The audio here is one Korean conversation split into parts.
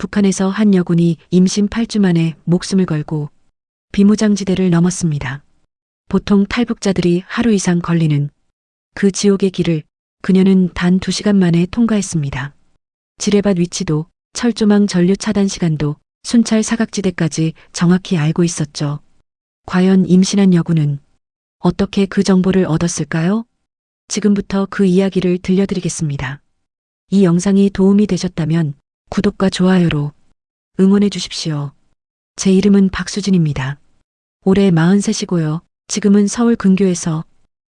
북한에서 한 여군이 임신 8주 만에 목숨을 걸고 비무장지대를 넘었습니다. 보통 탈북자들이 하루 이상 걸리는 그 지옥의 길을 그녀는 단 2시간 만에 통과했습니다. 지뢰밭 위치도 철조망 전류 차단 시간도 순찰 사각지대까지 정확히 알고 있었죠. 과연 임신한 여군은 어떻게 그 정보를 얻었을까요? 지금부터 그 이야기를 들려드리겠습니다. 이 영상이 도움이 되셨다면 구독과 좋아요로 응원해 주십시오. 제 이름은 박수진입니다. 올해 43이고요. 지금은 서울 근교에서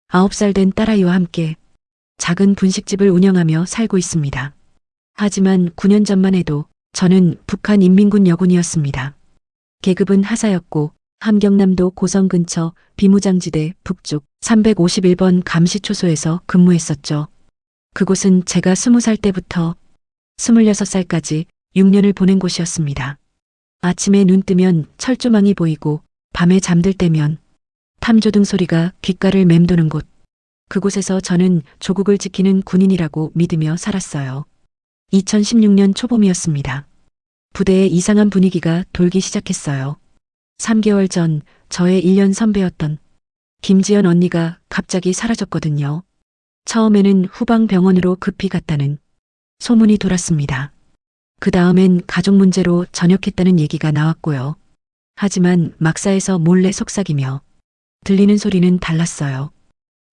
9살 된 딸아이와 함께 작은 분식집을 운영하며 살고 있습니다. 하지만 9년 전만 해도 저는 북한 인민군 여군이었습니다. 계급은 하사였고 함경남도 고성 근처 비무장지대 북쪽 351번 감시초소에서 근무했었죠. 그곳은 제가 20살 때부터 26살까지 6년을 보낸 곳이었습니다. 아침에 눈 뜨면 철조망이 보이고 밤에 잠들 때면 탐조등 소리가 귓가를 맴도는 곳. 그곳에서 저는 조국을 지키는 군인이라고 믿으며 살았어요. 2016년 초봄이었습니다. 부대에 이상한 분위기가 돌기 시작했어요. 3개월 전 저의 1년 선배였던 김지연 언니가 갑자기 사라졌거든요. 처음에는 후방병원으로 급히 갔다는 소문이 돌았습니다. 그 다음엔 가족 문제로 전역했다는 얘기가 나왔고요. 하지만 막사에서 몰래 속삭이며 들리는 소리는 달랐어요.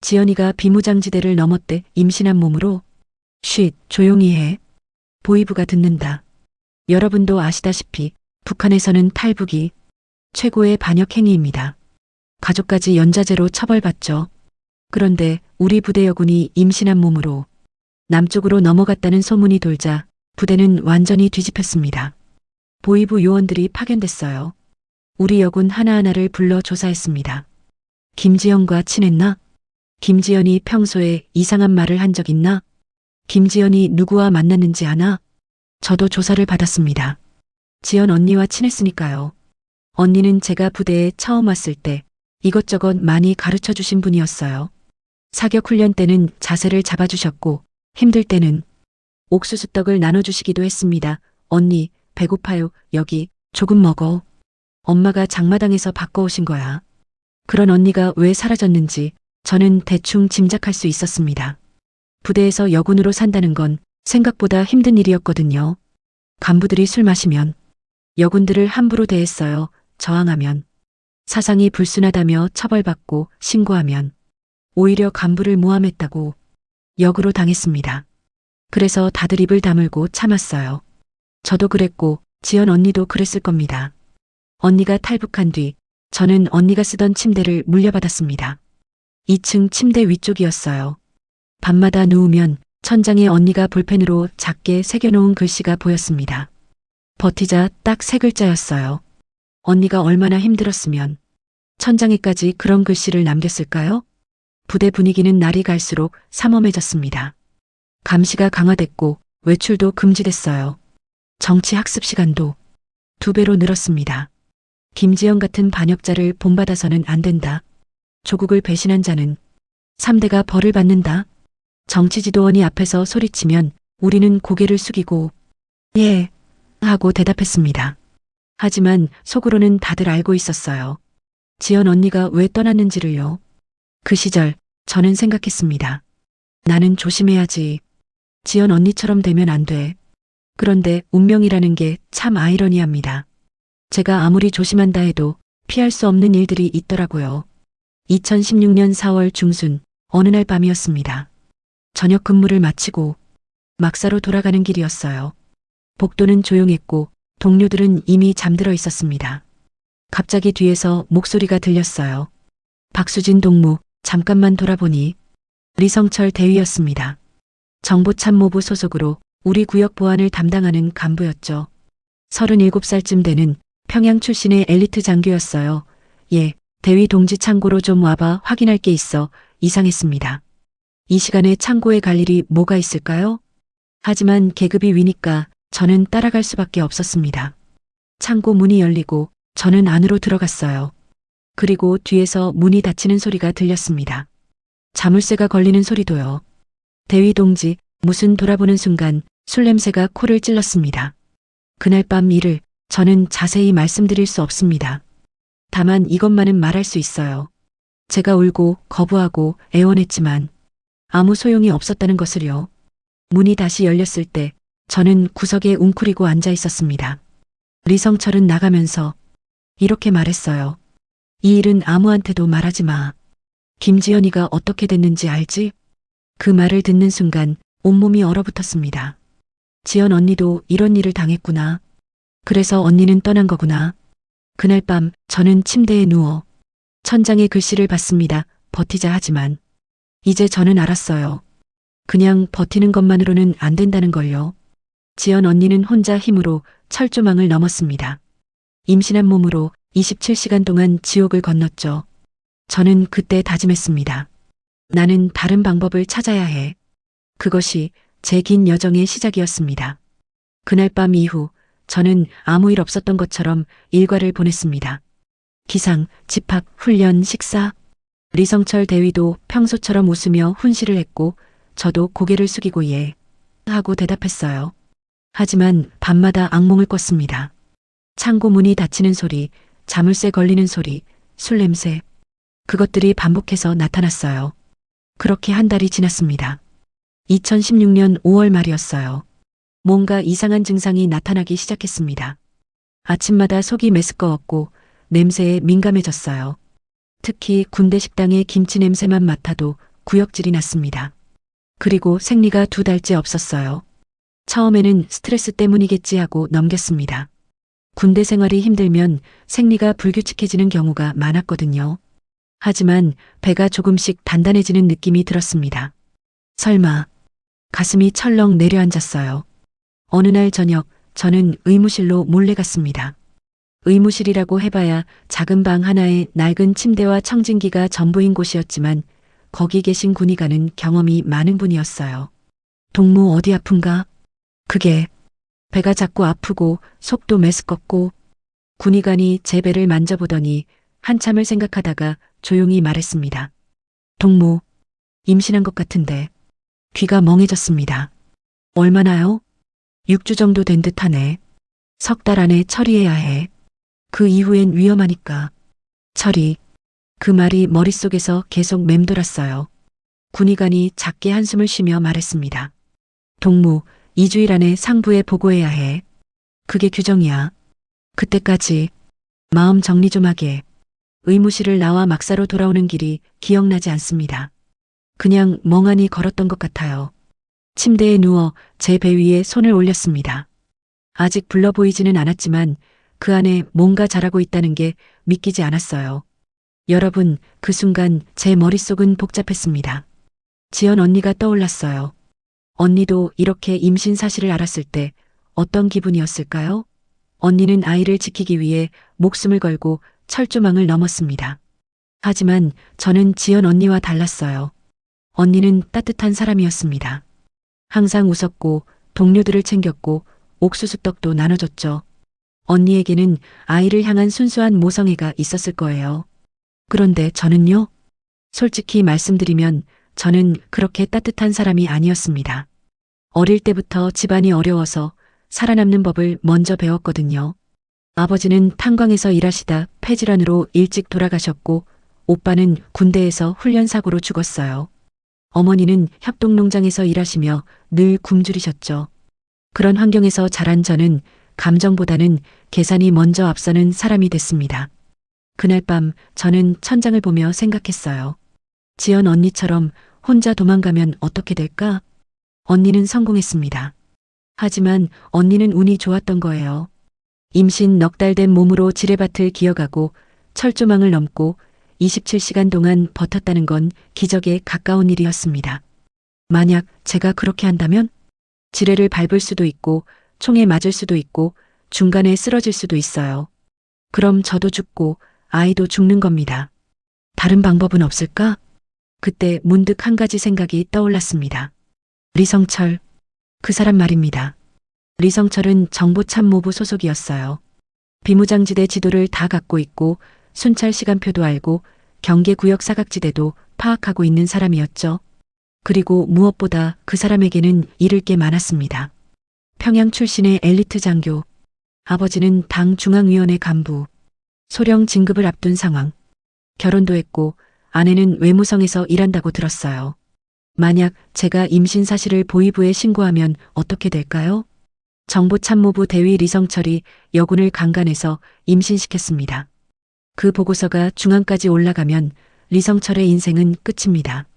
지연이가 비무장지대를 넘었대. 임신한 몸으로. 쉿, 조용히 해. 보위부가 듣는다. 여러분도 아시다시피 북한에서는 탈북이 최고의 반역 행위입니다. 가족까지 연좌제로 처벌받죠. 그런데 우리 부대 여군이 임신한 몸으로 남쪽으로 넘어갔다는 소문이 돌자 부대는 완전히 뒤집혔습니다. 보위부 요원들이 파견됐어요. 우리 여군 하나하나를 불러 조사했습니다. 김지연과 친했나? 김지연이 평소에 이상한 말을 한 적 있나? 김지연이 누구와 만났는지 아나? 저도 조사를 받았습니다. 지연 언니와 친했으니까요. 언니는 제가 부대에 처음 왔을 때 이것저것 많이 가르쳐 주신 분이었어요. 사격 훈련 때는 자세를 잡아주셨고 힘들 때는 옥수수떡을 나눠주시기도 했습니다. 언니, 배고파요. 여기 조금 먹어. 엄마가 장마당에서 바꿔오신 거야. 그런 언니가 왜 사라졌는지 저는 대충 짐작할 수 있었습니다. 부대에서 여군으로 산다는 건 생각보다 힘든 일이었거든요. 간부들이 술 마시면 여군들을 함부로 대했어요. 저항하면 사상이 불순하다며 처벌받고 신고하면 오히려 간부를 모함했다고 역으로 당했습니다. 그래서 다들 입을 다물고 참았어요. 저도 그랬고 지연 언니도 그랬을 겁니다. 언니가 탈북한 뒤 저는 언니가 쓰던 침대를 물려받았습니다. 2층 침대 위쪽이었어요. 밤마다 누우면 천장에 언니가 볼펜으로 작게 새겨놓은 글씨가 보였습니다. 버티자 딱 3글자였어요. 언니가 얼마나 힘들었으면 천장에까지 그런 글씨를 남겼을까요? 부대 분위기는 날이 갈수록 삼엄해졌습니다. 감시가 강화됐고 외출도 금지됐어요. 정치 학습 시간도 2배로 늘었습니다. 김지연 같은 반역자를 본받아서는 안 된다. 조국을 배신한 자는 3대가 벌을 받는다. 정치 지도원이 앞에서 소리치면 우리는 고개를 숙이고 예 하고 대답했습니다. 하지만 속으로는 다들 알고 있었어요. 지연 언니가 왜 떠났는지를요. 그 시절 저는 생각했습니다. 나는 조심해야지. 지연 언니처럼 되면 안 돼. 그런데 운명이라는 게 참 아이러니합니다. 제가 아무리 조심한다 해도 피할 수 없는 일들이 있더라고요. 2016년 4월 중순 어느 날 밤이었습니다. 저녁 근무를 마치고 막사로 돌아가는 길이었어요. 복도는 조용했고 동료들은 이미 잠들어 있었습니다. 갑자기 뒤에서 목소리가 들렸어요. 박수진 동무, 잠깐만 돌아보니 리성철 대위였습니다. 정보참모부 소속으로 우리 구역 보안을 담당하는 간부였죠. 37살쯤 되는 평양 출신의 엘리트 장교였어요. 예, 대위 동지 창고로 좀 와봐. 확인할 게 있어. 이상했습니다. 이 시간에 창고에 갈 일이 뭐가 있을까요? 하지만 계급이 위니까 저는 따라갈 수밖에 없었습니다. 창고 문이 열리고 저는 안으로 들어갔어요. 그리고 뒤에서 문이 닫히는 소리가 들렸습니다. 자물쇠가 걸리는 소리도요. 대위 동지, 무슨 돌아보는 순간 술 냄새가 코를 찔렀습니다. 그날 밤 일을 저는 자세히 말씀드릴 수 없습니다. 다만 이것만은 말할 수 있어요. 제가 울고 거부하고 애원했지만 아무 소용이 없었다는 것을요. 문이 다시 열렸을 때 저는 구석에 웅크리고 앉아 있었습니다. 리성철은 나가면서 이렇게 말했어요. 이 일은 아무한테도 말하지 마. 김지연이가 어떻게 됐는지 알지? 그 말을 듣는 순간 온몸이 얼어붙었습니다. 지연 언니도 이런 일을 당했구나. 그래서 언니는 떠난 거구나. 그날 밤 저는 침대에 누워 천장에 글씨를 봤습니다. 버티자 하지만 이제 저는 알았어요. 그냥 버티는 것만으로는 안 된다는 걸요. 지연 언니는 혼자 힘으로 철조망을 넘었습니다. 임신한 몸으로 27시간 동안 지옥을 건넜죠. 저는 그때 다짐했습니다. 나는 다른 방법을 찾아야 해. 그것이 제 긴 여정의 시작이었습니다. 그날 밤 이후 저는 아무 일 없었던 것처럼 일과를 보냈습니다. 기상, 집합, 훈련, 식사. 리성철 대위도 평소처럼 웃으며 훈시를 했고 저도 고개를 숙이고 예 하고 대답했어요. 하지만 밤마다 악몽을 꿨습니다. 창고 문이 닫히는 소리, 자물쇠 걸리는 소리, 술 냄새. 그것들이 반복해서 나타났어요. 그렇게 한 달이 지났습니다. 2016년 5월 말이었어요. 뭔가 이상한 증상이 나타나기 시작했습니다. 아침마다 속이 메스꺼웠고 냄새에 민감해졌어요. 특히 군대 식당의 김치 냄새만 맡아도 구역질이 났습니다. 그리고 생리가 2달째 없었어요. 처음에는 스트레스 때문이겠지 하고 넘겼습니다. 군대 생활이 힘들면 생리가 불규칙해지는 경우가 많았거든요. 하지만 배가 조금씩 단단해지는 느낌이 들었습니다. 설마 가슴이 철렁 내려앉았어요. 어느 날 저녁 저는 의무실로 몰래 갔습니다. 의무실이라고 해봐야 작은 방 하나에 낡은 침대와 청진기가 전부인 곳이었지만 거기 계신 군의관은 경험이 많은 분이었어요. 동무 어디 아픈가? 그게 배가 자꾸 아프고 속도 메스껍고. 군의관이 제 배를 만져보더니 한참을 생각하다가 조용히 말했습니다. 동무, 임신한 것 같은데. 귀가 멍해졌습니다. 얼마나요? 6주 정도 된 듯하네. 3달 안에 처리해야 해. 그 이후엔 위험하니까. 처리. 그 말이 머릿속에서 계속 맴돌았어요. 군의관이 작게 한숨을 쉬며 말했습니다. 동무, 2주일 안에 상부에 보고해야 해. 그게 규정이야. 그때까지 마음 정리 좀 하게. 의무실을 나와 막사로 돌아오는 길이 기억나지 않습니다. 그냥 멍하니 걸었던 것 같아요. 침대에 누워 제 배 위에 손을 올렸습니다. 아직 불러 보이지는 않았지만 그 안에 뭔가 자라고 있다는 게 믿기지 않았어요. 여러분, 그 순간 제 머릿속은 복잡했습니다. 지연 언니가 떠올랐어요. 언니도 이렇게 임신 사실을 알았을 때 어떤 기분이었을까요? 언니는 아이를 지키기 위해 목숨을 걸고 철조망을 넘었습니다. 하지만 저는 지연 언니와 달랐어요. 언니는 따뜻한 사람이었습니다. 항상 웃었고 동료들을 챙겼고 옥수수떡도 나눠줬죠. 언니에게는 아이를 향한 순수한 모성애가 있었을 거예요. 그런데 저는요? 솔직히 말씀드리면 저는 그렇게 따뜻한 사람이 아니었습니다. 어릴 때부터 집안이 어려워서 살아남는 법을 먼저 배웠거든요. 아버지는 탄광에서 일하시다 폐질환으로 일찍 돌아가셨고 오빠는 군대에서 훈련사고로 죽었어요. 어머니는 협동농장에서 일하시며 늘 굶주리셨죠. 그런 환경에서 자란 저는 감정보다는 계산이 먼저 앞서는 사람이 됐습니다. 그날 밤 저는 천장을 보며 생각했어요. 지연 언니처럼 혼자 도망가면 어떻게 될까? 언니는 성공했습니다. 하지만 언니는 운이 좋았던 거예요. 임신 넉 달 된 몸으로 지뢰밭을 기어가고 철조망을 넘고 27시간 동안 버텼다는 건 기적에 가까운 일이었습니다. 만약 제가 그렇게 한다면 지뢰를 밟을 수도 있고 총에 맞을 수도 있고 중간에 쓰러질 수도 있어요. 그럼 저도 죽고 아이도 죽는 겁니다. 다른 방법은 없을까? 그때 문득 한 가지 생각이 떠올랐습니다. 리성철, 그 사람 말입니다. 리성철은 정보참모부 소속이었어요. 비무장지대 지도를 다 갖고 있고 순찰 시간표도 알고 경계구역 사각지대도 파악하고 있는 사람이었죠. 그리고 무엇보다 그 사람에게는 잃을 게 많았습니다. 평양 출신의 엘리트 장교, 아버지는 당 중앙위원회 간부, 소령 진급을 앞둔 상황. 결혼도 했고 아내는 외무성에서 일한다고 들었어요. 만약 제가 임신 사실을 보위부에 신고하면 어떻게 될까요? 정보참모부 대위 리성철이 여군을 강간해서 임신시켰습니다. 그 보고서가 중앙까지 올라가면 리성철의 인생은 끝입니다.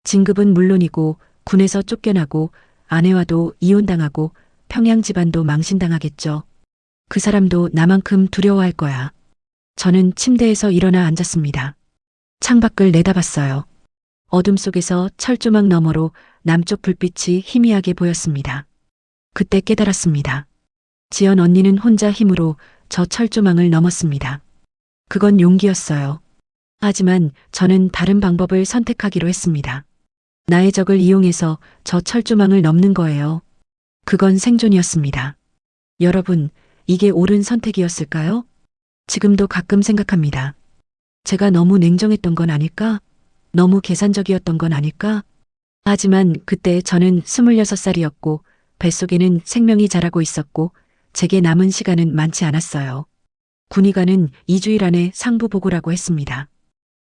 진급은 물론이고 군에서 쫓겨나고 아내와도 이혼당하고 평양 집안도 망신당하겠죠. 그 사람도 나만큼 두려워할 거야. 저는 침대에서 일어나 앉았습니다. 창밖을 내다봤어요. 어둠 속에서 철조망 너머로 남쪽 불빛이 희미하게 보였습니다. 그때 깨달았습니다. 지연 언니는 혼자 힘으로 저 철조망을 넘었습니다. 그건 용기였어요. 하지만 저는 다른 방법을 선택하기로 했습니다. 나의 적을 이용해서 저 철조망을 넘는 거예요. 그건 생존이었습니다. 여러분, 이게 옳은 선택이었을까요? 지금도 가끔 생각합니다. 제가 너무 냉정했던 건 아닐까? 너무 계산적이었던 건 아닐까? 하지만 그때 저는 26살이었고 뱃속에는 생명이 자라고 있었고 제게 남은 시간은 많지 않았어요. 군의관은 2주일 안에 상부 보고라고 했습니다.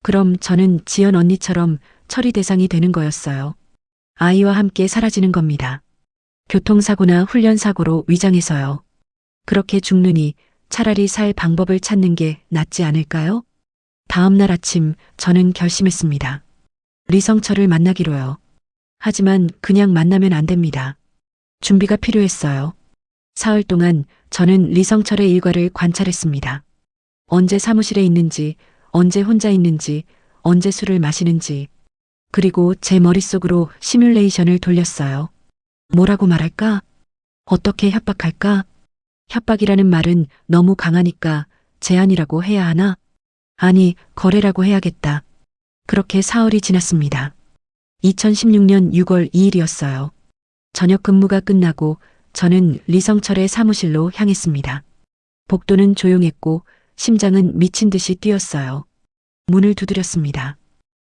그럼 저는 지연 언니처럼 처리 대상이 되는 거였어요. 아이와 함께 사라지는 겁니다. 교통사고나 훈련사고로 위장해서요. 그렇게 죽느니 차라리 살 방법을 찾는 게 낫지 않을까요? 다음 날 아침 저는 결심했습니다. 리성철을 만나기로요. 하지만 그냥 만나면 안 됩니다. 준비가 필요했어요. 사흘 동안 저는 리성철의 일과를 관찰했습니다. 언제 사무실에 있는지, 언제 혼자 있는지, 언제 술을 마시는지, 그리고 제 머릿속으로 시뮬레이션을 돌렸어요. 뭐라고 말할까? 어떻게 협박할까? 협박이라는 말은 너무 강하니까 제안이라고 해야 하나? 아니, 거래라고 해야겠다. 그렇게 사흘이 지났습니다. 2016년 6월 2일이었어요. 저녁 근무가 끝나고 저는 리성철의 사무실로 향했습니다. 복도는 조용했고 심장은 미친 듯이 뛰었어요. 문을 두드렸습니다.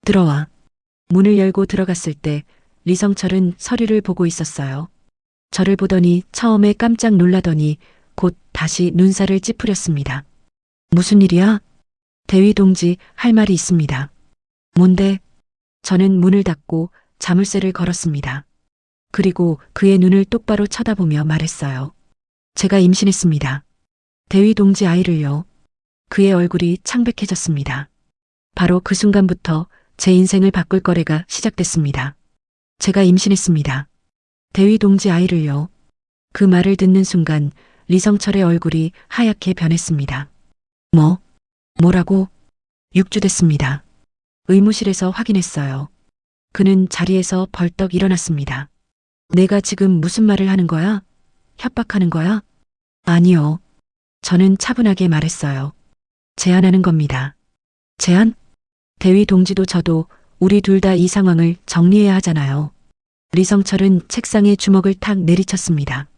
들어와. 문을 열고 들어갔을 때 리성철은 서류를 보고 있었어요. 저를 보더니 처음에 깜짝 놀라더니 곧 다시 눈살을 찌푸렸습니다. 무슨 일이야? 대위 동지, 할 말이 있습니다. 뭔데? 저는 문을 닫고 자물쇠를 걸었습니다. 그리고 그의 눈을 똑바로 쳐다보며 말했어요. 제가 임신했습니다. 대위 동지 아이를요. 그의 얼굴이 창백해졌습니다. 바로 그 순간부터 제 인생을 바꿀 거래가 시작됐습니다. 제가 임신했습니다. 대위 동지 아이를요. 그 말을 듣는 순간 리성철의 얼굴이 하얗게 변했습니다. 뭐라고? 6주 됐습니다. 의무실에서 확인했어요. 그는 자리에서 벌떡 일어났습니다. 내가 지금 무슨 말을 하는 거야? 협박하는 거야? 아니요. 저는 차분하게 말했어요. 제안하는 겁니다. 제안? 대위 동지도 저도 우리 둘 다 이 상황을 정리해야 하잖아요. 리성철은 책상에 주먹을 탁 내리쳤습니다.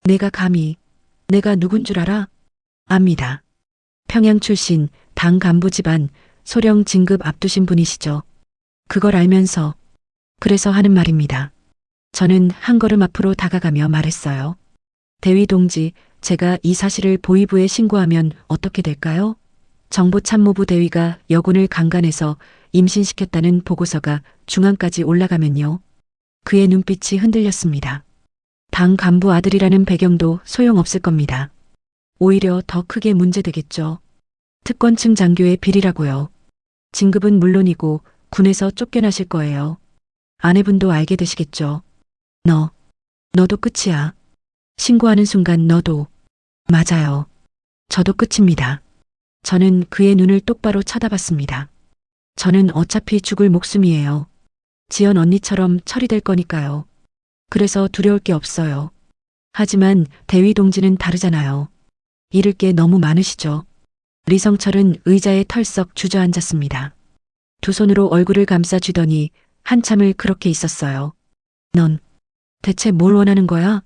내가 감히, 내가 누군 줄 알아? 압니다. 평양 출신 당 간부 집안 소령 진급 앞두신 분이시죠. 그걸 알면서, 그래서 하는 말입니다. 저는 한 걸음 앞으로 다가가며 말했어요. 대위 동지, 제가 이 사실을 보위부에 신고하면 어떻게 될까요? 정보참모부 대위가 여군을 강간해서 임신시켰다는 보고서가 중앙까지 올라가면요. 그의 눈빛이 흔들렸습니다. 당 간부 아들이라는 배경도 소용없을 겁니다. 오히려 더 크게 문제되겠죠. 특권층 장교의 비리라고요. 진급은 물론이고 군에서 쫓겨나실 거예요. 아내분도 알게 되시겠죠. 너도 끝이야. 신고하는 순간 너도. 맞아요. 저도 끝입니다. 저는 그의 눈을 똑바로 쳐다봤습니다. 저는 어차피 죽을 목숨이에요. 지연 언니처럼 처리될 거니까요. 그래서 두려울 게 없어요. 하지만 대위 동지는 다르잖아요. 잃을 게 너무 많으시죠. 리성철은 의자에 털썩 주저앉았습니다. 두 손으로 얼굴을 감싸 쥐더니 한참을 그렇게 있었어요. 넌 대체 뭘 원하는 거야?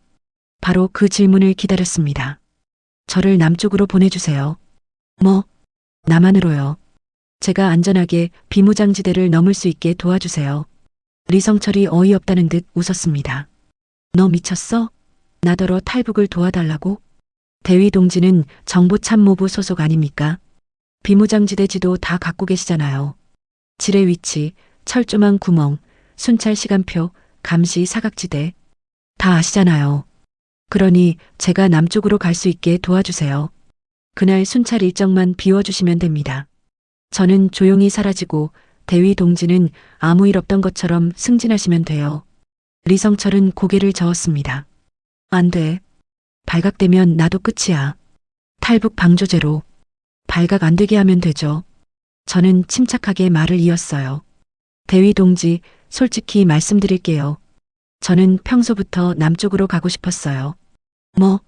바로 그 질문을 기다렸습니다. 저를 남쪽으로 보내주세요. 남한으로요. 제가 안전하게 비무장지대를 넘을 수 있게 도와주세요. 리성철이 어이없다는 듯 웃었습니다. 너 미쳤어? 나더러 탈북을 도와달라고? 대위 동지는 정보참모부 소속 아닙니까? 비무장지대 지도 다 갖고 계시잖아요. 지뢰 위치, 철조망 구멍, 순찰 시간표, 감시 사각지대 다 아시잖아요. 그러니 제가 남쪽으로 갈 수 있게 도와주세요. 그날 순찰 일정만 비워주시면 됩니다. 저는 조용히 사라지고 대위 동지는 아무 일 없던 것처럼 승진하시면 돼요. 리성철은 고개를 저었습니다. 안 돼. 발각되면 나도 끝이야. 탈북 방조제로. 발각 안 되게 하면 되죠. 저는 침착하게 말을 이었어요. 대위 동지, 솔직히 말씀드릴게요. 저는 평소부터 남쪽으로 가고 싶었어요. 뭐?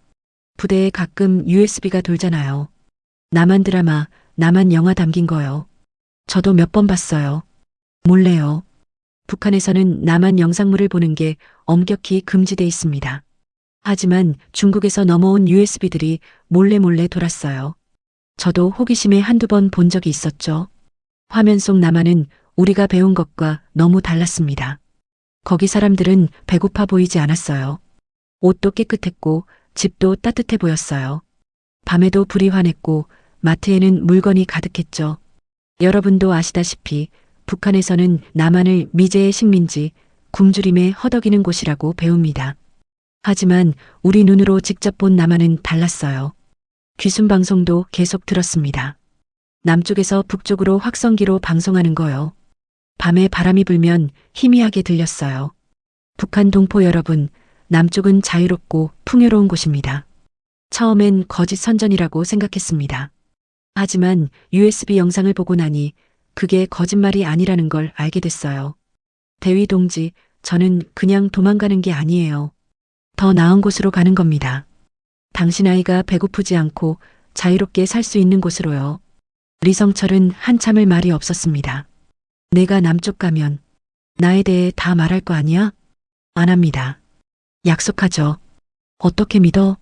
부대에 가끔 USB가 돌잖아요. 남한 드라마, 남한 영화 담긴 거요. 저도 몇 번 봤어요. 몰래요. 북한에서는 남한 영상물을 보는 게 엄격히 금지돼 있습니다. 하지만 중국에서 넘어온 USB들이 몰래 돌았어요. 저도 호기심에 한두 번 본 적이 있었죠. 화면 속 남한은 우리가 배운 것과 너무 달랐습니다. 거기 사람들은 배고파 보이지 않았어요. 옷도 깨끗했고 집도 따뜻해 보였어요. 밤에도 불이 환했고 마트에는 물건이 가득했죠. 여러분도 아시다시피 북한에서는 남한을 미제의 식민지, 굶주림에 허덕이는 곳이라고 배웁니다. 하지만 우리 눈으로 직접 본 남한은 달랐어요. 귀순 방송도 계속 들었습니다. 남쪽에서 북쪽으로 확성기로 방송하는 거요. 밤에 바람이 불면 희미하게 들렸어요. 북한 동포 여러분, 남쪽은 자유롭고 풍요로운 곳입니다. 처음엔 거짓 선전이라고 생각했습니다. 하지만 USB 영상을 보고 나니 그게 거짓말이 아니라는 걸 알게 됐어요. 대위 동지, 저는 그냥 도망가는 게 아니에요. 더 나은 곳으로 가는 겁니다. 당신 아이가 배고프지 않고 자유롭게 살 수 있는 곳으로요. 리성철은 한참을 말이 없었습니다. 내가 남쪽 가면 나에 대해 다 말할 거 아니야? 안 합니다. 약속하죠. 어떻게 믿어?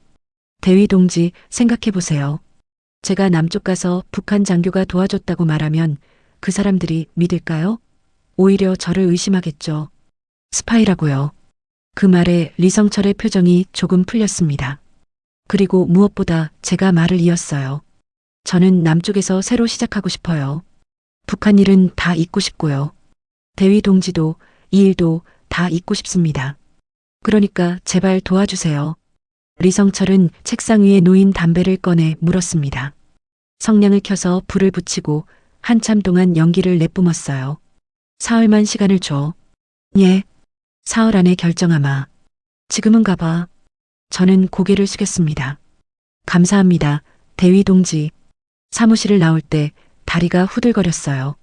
대위 동지, 생각해 보세요. 제가 남쪽 가서 북한 장교가 도와줬다고 말하면 그 사람들이 믿을까요? 오히려 저를 의심하겠죠. 스파이라고요. 그 말에 리성철의 표정이 조금 풀렸습니다. 그리고 무엇보다 제가 말을 이었어요. 저는 남쪽에서 새로 시작하고 싶어요. 북한 일은 다 잊고 싶고요. 대위 동지도 이 일도 다 잊고 싶습니다. 그러니까 제발 도와주세요. 리성철은 책상 위에 놓인 담배를 꺼내 물었습니다. 성냥을 켜서 불을 붙이고 한참 동안 연기를 내뿜었어요. 사흘만 시간을 줘. 예. 사흘 안에 결정하마. 지금은 가봐. 저는 고개를 숙였습니다. 감사합니다. 대위 동지. 사무실을 나올 때 다리가 후들거렸어요.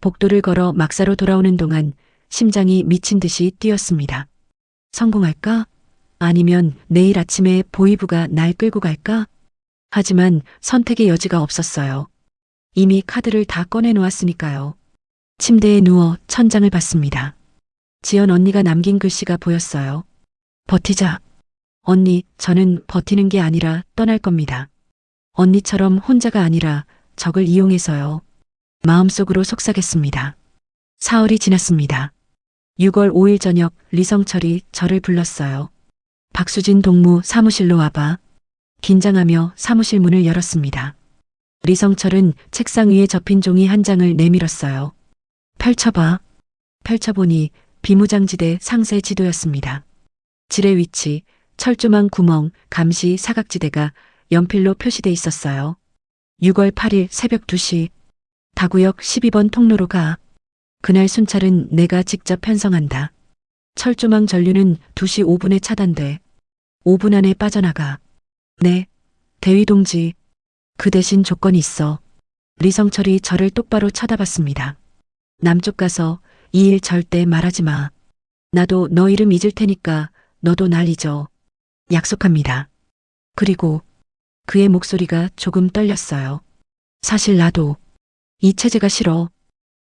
복도를 걸어 막사로 돌아오는 동안 심장이 미친 듯이 뛰었습니다. 성공할까? 아니면 내일 아침에 보이부가 날 끌고 갈까? 하지만 선택의 여지가 없었어요. 이미 카드를 다 꺼내놓았으니까요. 침대에 누워 천장을 봤습니다. 지연 언니가 남긴 글씨가 보였어요. 버티자. 언니, 저는 버티는 게 아니라 떠날 겁니다. 언니처럼 혼자가 아니라 적을 이용해서요. 마음속으로 속삭였습니다. 사흘이 지났습니다. 6월 5일 저녁 리성철이 저를 불렀어요. 박수진 동무 사무실로 와봐. 긴장하며 사무실 문을 열었습니다. 리성철은 책상 위에 접힌 종이 한 장을 내밀었어요. 펼쳐봐. 펼쳐보니 비무장지대 상세 지도였습니다. 지뢰 위치, 철조망 구멍, 감시 사각지대가 연필로 표시돼 있었어요. 6월 8일 새벽 2시, 다구역 12번 통로로 가. 그날 순찰은 내가 직접 편성한다. 철조망 전류는 2시 5분에 차단돼. 5분 안에 빠져나가. 네, 대위 동지. 그 대신 조건이 있어. 리성철이 저를 똑바로 쳐다봤습니다. 남쪽 가서 이 일 절대 말하지 마. 나도 너 이름 잊을 테니까 너도 날 잊어. 약속합니다. 그리고 그의 목소리가 조금 떨렸어요. 사실 나도 이 체제가 싫어.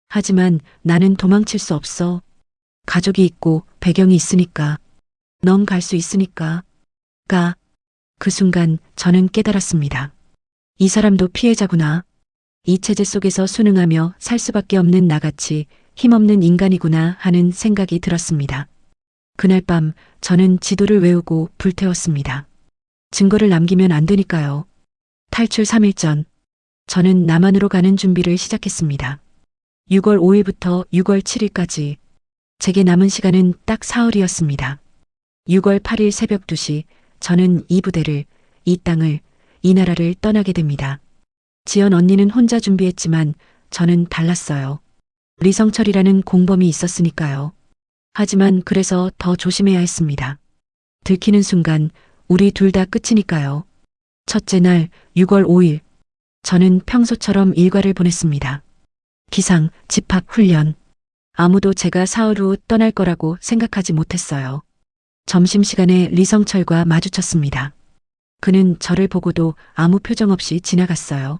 하지만 나는 도망칠 수 없어. 가족이 있고 배경이 있으니까. 넌 갈 수 있으니까. 가. 그 순간 저는 깨달았습니다. 이 사람도 피해자구나. 이 체제 속에서 순응하며 살 수밖에 없는 나같이 힘없는 인간이구나 하는 생각이 들었습니다. 그날 밤 저는 지도를 외우고 불태웠습니다. 증거를 남기면 안 되니까요. 탈출 3일 전, 저는 남한으로 가는 준비를 시작했습니다. 6월 5일부터 6월 7일까지 제게 남은 시간은 딱 사흘이었습니다. 6월 8일 새벽 2시 저는 이 부대를, 이 땅을, 이 나라를 떠나게 됩니다. 지연 언니는 혼자 준비했지만 저는 달랐어요. 리성철이라는 공범이 있었으니까요. 하지만 그래서 더 조심해야 했습니다. 들키는 순간 우리 둘 다 끝이니까요. 첫째 날 6월 5일 저는 평소처럼 일과를 보냈습니다. 기상, 집합, 훈련. 아무도 제가 사흘 후 떠날 거라고 생각하지 못했어요. 점심시간에 리성철과 마주쳤습니다. 그는 저를 보고도 아무 표정 없이 지나갔어요.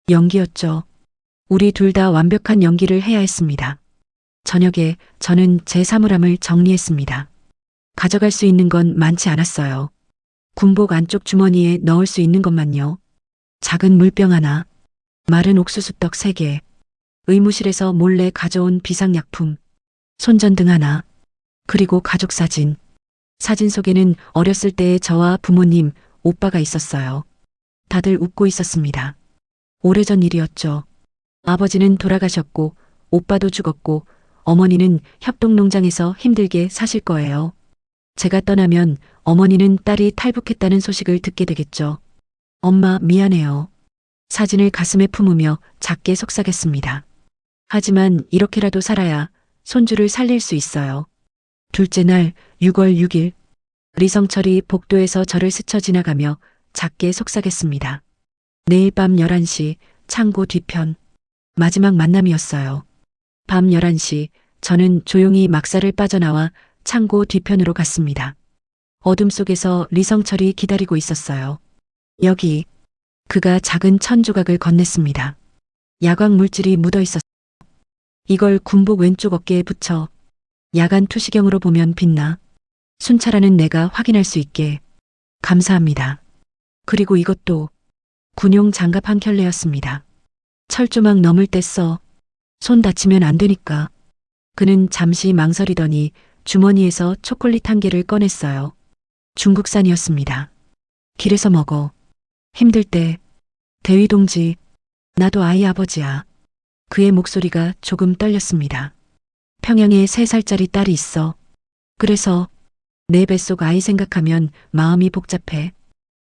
연기였죠. 우리 둘 다 완벽한 연기를 해야 했습니다. 저녁에 저는 제 사물함을 정리했습니다. 가져갈 수 있는 건 많지 않았어요. 군복 안쪽 주머니에 넣을 수 있는 것만요. 작은 물병 하나, 마른 옥수수떡 3개, 의무실에서 몰래 가져온 비상약품, 손전등 하나, 그리고 가족사진. 사진 속에는 어렸을 때의 저와 부모님, 오빠가 있었어요. 다들 웃고 있었습니다. 오래전 일이었죠. 아버지는 돌아가셨고, 오빠도 죽었고, 어머니는 협동농장에서 힘들게 사실 거예요. 제가 떠나면 어머니는 딸이 탈북했다는 소식을 듣게 되겠죠. 엄마, 미안해요. 사진을 가슴에 품으며 작게 속삭였습니다. 하지만 이렇게라도 살아야 손주를 살릴 수 있어요. 둘째 날 6월 6일 리성철이 복도에서 저를 스쳐 지나가며 작게 속삭였습니다. 내일 밤 11시 창고 뒤편 마지막 만남이었어요. 밤 11시 저는 조용히 막사를 빠져나와 창고 뒤편으로 갔습니다. 어둠 속에서 리성철이 기다리고 있었어요. 여기. 그가 작은 천 조각을 건넸습니다. 야광 물질이 묻어 있었어요. 이걸 군복 왼쪽 어깨에 붙여 야간 투시경으로 보면 빛나. 순찰하는 내가 확인할 수 있게. 감사합니다. 그리고 이것도 군용 장갑 한 켤레였습니다. 철조망 넘을 때 써. 손 다치면 안 되니까. 그는 잠시 망설이더니 주머니에서 초콜릿 한 개를 꺼냈어요. 중국산이었습니다. 길에서 먹어. 힘들 때. 대위 동지, 나도 아이 아버지야. 그의 목소리가 조금 떨렸습니다. 평양에 3살짜리 딸이 있어. 그래서 내 뱃속 아이 생각하면 마음이 복잡해.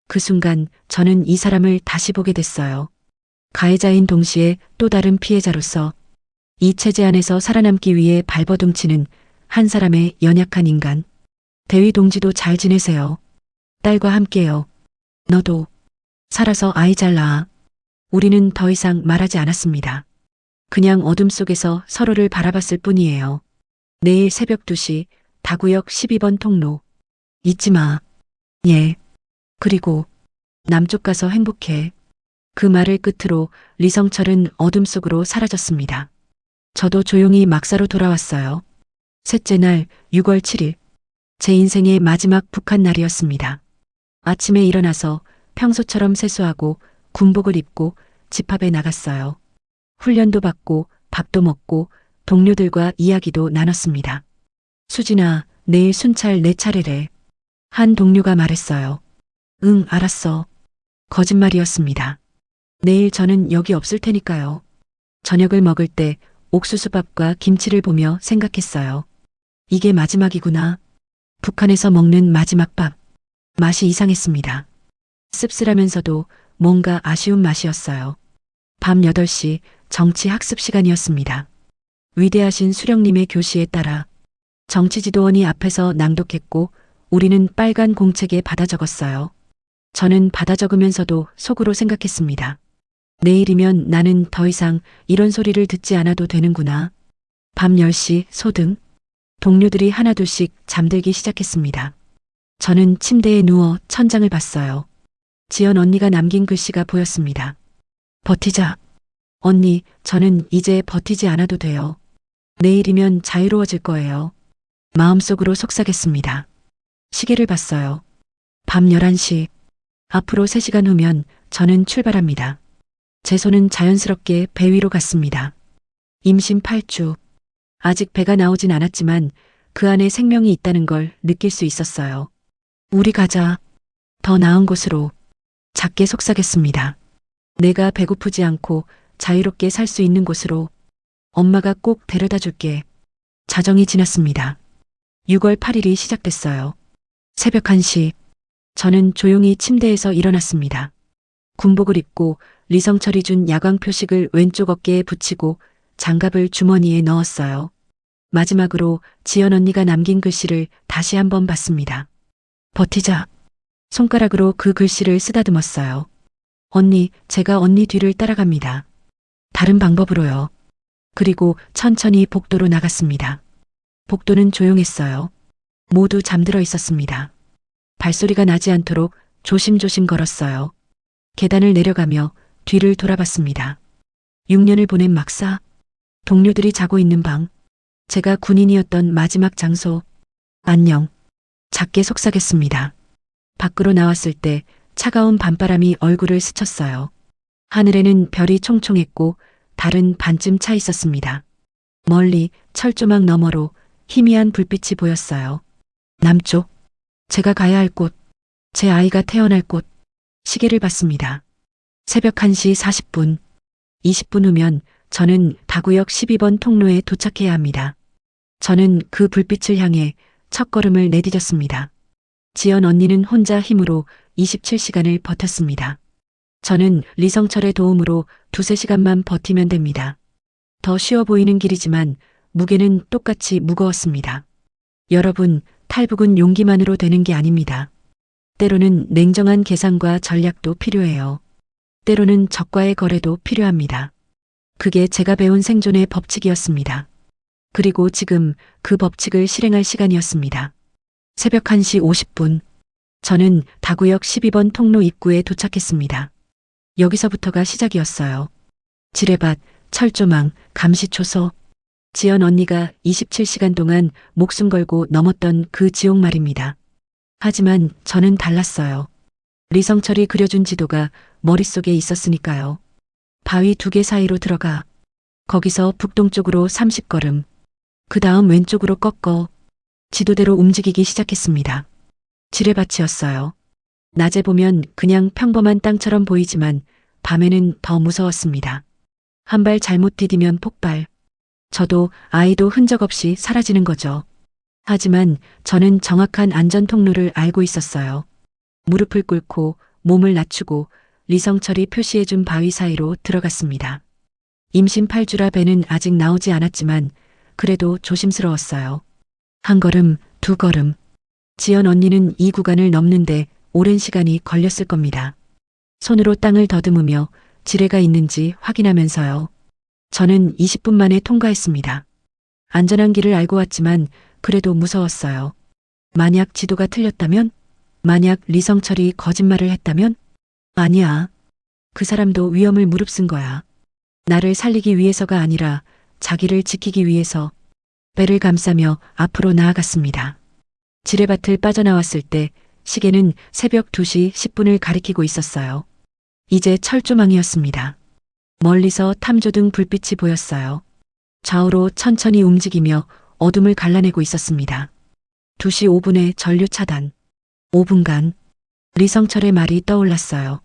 그 순간 저는 이 사람을 다시 보게 됐어요. 가해자인 동시에 또 다른 피해자로서 이 체제 안에서 살아남기 위해 발버둥치는 한 사람의 연약한 인간. 대위 동지도 잘 지내세요. 딸과 함께요. 너도 살아서 아이 잘 낳아. 우리는 더 이상 말하지 않았습니다. 그냥 어둠 속에서 서로를 바라봤을 뿐이에요. 내일 새벽 2시 다구역 12번 통로. 잊지 마. 예. 그리고 남쪽 가서 행복해. 그 말을 끝으로 리성철은 어둠 속으로 사라졌습니다. 저도 조용히 막사로 돌아왔어요. 셋째 날 6월 7일. 제 인생의 마지막 북한 날이었습니다. 아침에 일어나서 평소처럼 세수하고 군복을 입고 집합에 나갔어요. 훈련도 받고 밥도 먹고 동료들과 이야기도 나눴습니다. 수진아, 내일 순찰 내 차례래. 한 동료가 말했어요. 응, 알았어. 거짓말이었습니다. 내일 저는 여기 없을 테니까요. 저녁을 먹을 때 옥수수밥과 김치를 보며 생각했어요. 이게 마지막이구나. 북한에서 먹는 마지막 밥. 맛이 이상했습니다. 씁쓸하면서도 뭔가 아쉬운 맛이었어요. 밤 8시 정치 학습 시간이었습니다. 위대하신 수령님의 교시에 따라 정치지도원이 앞에서 낭독했고 우리는 빨간 공책에 받아 적었어요. 저는 받아 적으면서도 속으로 생각했습니다. 내일이면 나는 더 이상 이런 소리를 듣지 않아도 되는구나. 밤 10시 소등. 동료들이 하나둘씩 잠들기 시작했습니다. 저는 침대에 누워 천장을 봤어요. 지연 언니가 남긴 글씨가 보였습니다. 버티자. 언니, 저는 이제 버티지 않아도 돼요. 내일이면 자유로워질 거예요. 마음속으로 속삭였습니다. 시계를 봤어요. 밤 11시. 앞으로 3시간 후면 저는 출발합니다. 제 손은 자연스럽게 배 위로 갔습니다. 임신 8주. 아직 배가 나오진 않았지만 그 안에 생명이 있다는 걸 느낄 수 있었어요. 우리 가자. 더 나은 곳으로 작게 속삭였습니다. 내가 배고프지 않고 자유롭게 살 수 있는 곳으로 엄마가 꼭 데려다 줄게. 자정이 지났습니다. 6월 8일이 시작됐어요. 새벽 1시. 저는 조용히 침대에서 일어났습니다. 군복을 입고 리성철이 준 야광 표식을 왼쪽 어깨에 붙이고 장갑을 주머니에 넣었어요. 마지막으로 지연 언니가 남긴 글씨를 다시 한번 봤습니다. 버티자. 손가락으로 그 글씨를 쓰다듬었어요. 언니, 제가 언니 뒤를 따라갑니다. 다른 방법으로요. 그리고 천천히 복도로 나갔습니다. 복도는 조용했어요. 모두 잠들어 있었습니다. 발소리가 나지 않도록 조심조심 걸었어요. 계단을 내려가며 뒤를 돌아봤습니다. 6년을 보낸 막사, 동료들이 자고 있는 방, 제가 군인이었던 마지막 장소, 안녕. 작게 속삭였습니다. 밖으로 나왔을 때 차가운 밤바람이 얼굴을 스쳤어요. 하늘에는 별이 총총했고 달은 반쯤 차 있었습니다. 멀리 철조망 너머로 희미한 불빛이 보였어요. 남쪽, 제가 가야 할 곳, 제 아이가 태어날 곳, 시계를 봤습니다. 새벽 1시 40분, 20분 후면 저는 다구역 12번 통로에 도착해야 합니다. 저는 그 불빛을 향해 첫걸음을 내디뎠습니다. 지연 언니는 혼자 힘으로 27시간을 버텼습니다. 저는 리성철의 도움으로 2~3시간만 버티면 됩니다. 더 쉬워 보이는 길이지만 무게는 똑같이 무거웠습니다. 여러분, 탈북은 용기만으로 되는 게 아닙니다. 때로는 냉정한 계산과 전략도 필요해요. 때로는 적과의 거래도 필요합니다. 그게 제가 배운 생존의 법칙이었습니다. 그리고 지금 그 법칙을 실행할 시간이었습니다. 새벽 1시 50분. 저는 다구역 12번 통로 입구에 도착했습니다. 여기서부터가 시작이었어요. 지뢰밭, 철조망, 감시초소. 지연 언니가 27시간 동안 목숨 걸고 넘었던 그 지옥 말입니다. 하지만 저는 달랐어요. 리성철이 그려준 지도가 머릿속에 있었으니까요. 바위 2개 사이로 들어가. 거기서 북동쪽으로 30걸음. 그 다음 왼쪽으로 꺾어 지도대로 움직이기 시작했습니다. 지뢰밭이었어요. 낮에 보면 그냥 평범한 땅처럼 보이지만 밤에는 더 무서웠습니다. 한 발 잘못 디디면 폭발. 저도 아이도 흔적 없이 사라지는 거죠. 하지만 저는 정확한 안전 통로를 알고 있었어요. 무릎을 꿇고 몸을 낮추고 리성철이 표시해준 바위 사이로 들어갔습니다. 임신 8주라 배는 아직 나오지 않았지만 그래도 조심스러웠어요. 1걸음, 2걸음. 지연 언니는 이 구간을 넘는데 오랜 시간이 걸렸을 겁니다. 손으로 땅을 더듬으며 지뢰가 있는지 확인하면서요. 저는 20분 만에 통과했습니다. 안전한 길을 알고 왔지만 그래도 무서웠어요. 만약 지도가 틀렸다면? 만약 리성철이 거짓말을 했다면? 아니야. 그 사람도 위험을 무릅쓴 거야. 나를 살리기 위해서가 아니라 자기를 지키기 위해서. 배를 감싸며 앞으로 나아갔습니다. 지뢰밭을 빠져나왔을 때 시계는 새벽 2시 10분을 가리키고 있었어요. 이제 철조망이었습니다. 멀리서 탐조등 불빛이 보였어요. 좌우로 천천히 움직이며 어둠을 갈라내고 있었습니다. 2시 5분에 전류 차단. 5분간 리성철의 말이 떠올랐어요.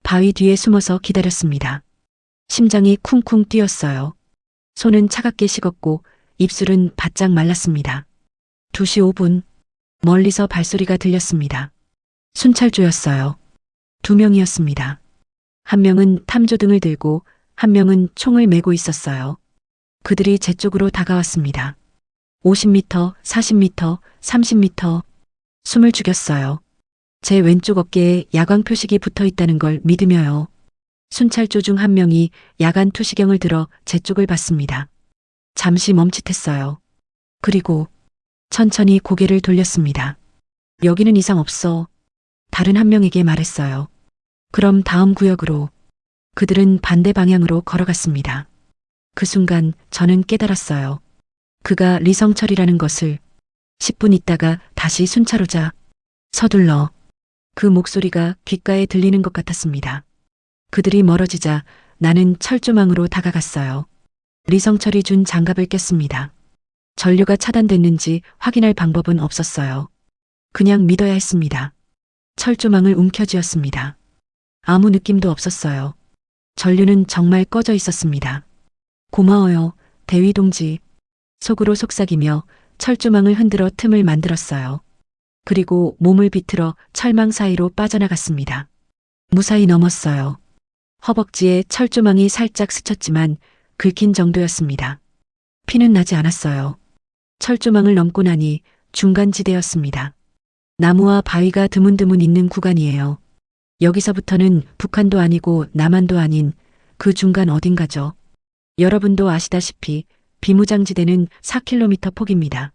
바위 뒤에 숨어서 기다렸습니다. 심장이 쿵쿵 뛰었어요. 손은 차갑게 식었고 입술은 바짝 말랐습니다. 2시 5분. 멀리서 발소리가 들렸습니다. 순찰조였어요. 2명이었습니다. 한 명은 탐조등을 들고 한 명은 총을 메고 있었어요. 그들이 제 쪽으로 다가왔습니다. 50m, 40m, 30m. 숨을 죽였어요. 제 왼쪽 어깨에 야광 표식이 붙어 있다는 걸 믿으며요. 순찰조 중 한 명이 야간 투시경을 들어 제 쪽을 봤습니다. 잠시 멈칫했어요. 그리고 천천히 고개를 돌렸습니다. 여기는 이상 없어. 다른 한 명에게 말했어요. 그럼 다음 구역으로. 그들은 반대 방향으로 걸어갔습니다. 그 순간 저는 깨달았어요. 그가 리성철이라는 것을. 10분 있다가 다시 순찰오자. 서둘러. 그 목소리가 귓가에 들리는 것 같았습니다. 그들이 멀어지자 나는 철조망으로 다가갔어요. 리성철이 준 장갑을 꼈습니다. 전류가 차단됐는지 확인할 방법은 없었어요. 그냥 믿어야 했습니다. 철조망을 움켜쥐었습니다. 아무 느낌도 없었어요. 전류는 정말 꺼져 있었습니다. 고마워요, 대위 동지. 속으로 속삭이며 철조망을 흔들어 틈을 만들었어요. 그리고 몸을 비틀어 철망 사이로 빠져나갔습니다. 무사히 넘었어요. 허벅지에 철조망이 살짝 스쳤지만 긁힌 정도였습니다. 피는 나지 않았어요. 철조망을 넘고 나니 중간지대였습니다. 나무와 바위가 드문드문 있는 구간이에요. 여기서부터는 북한도 아니고 남한도 아닌 그 중간 어딘가죠. 여러분도 아시다시피 비무장지대는 4km 폭입니다.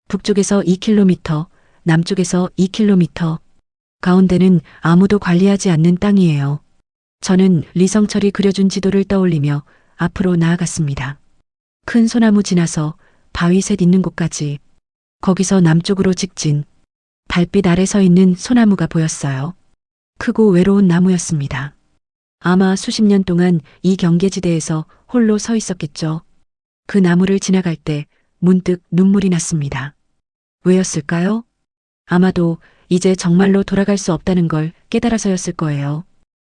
북쪽에서 2km, 남쪽에서 2km, 가운데는 아무도 관리하지 않는 땅이에요. 저는 리성철이 그려준 지도를 떠올리며 앞으로 나아갔습니다. 큰 소나무 지나서 바위 셋 있는 곳까지, 거기서 남쪽으로 직진, 달빛 아래 서 있는 소나무가 보였어요. 크고 외로운 나무였습니다. 아마 수십 년 동안 이 경계지대에서 홀로 서 있었겠죠. 그 나무를 지나갈 때 문득 눈물이 났습니다. 왜였을까요? 아마도 이제 정말로 돌아갈 수 없다는 걸 깨달아서였을 거예요.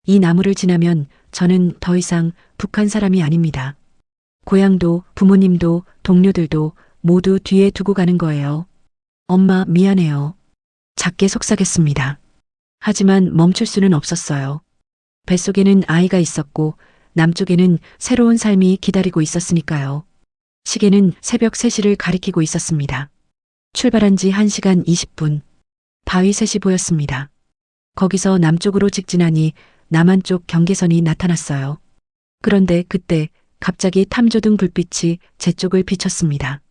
이 나무를 지나면 저는 더 이상 북한 사람이 아닙니다. 고향도 부모님도 동료들도 모두 뒤에 두고 가는 거예요. 엄마, 미안해요. 작게 속삭였습니다. 하지만 멈출 수는 없었어요. 뱃속에는 아이가 있었고 남쪽에는 새로운 삶이 기다리고 있었으니까요. 시계는 새벽 3시를 가리키고 있었습니다. 출발한 지 1시간 20분. 바위 셋이 보였습니다. 거기서 남쪽으로 직진하니 남한 쪽 경계선이 나타났어요. 그런데 그때 갑자기 탐조등 불빛이 제 쪽을 비췄습니다.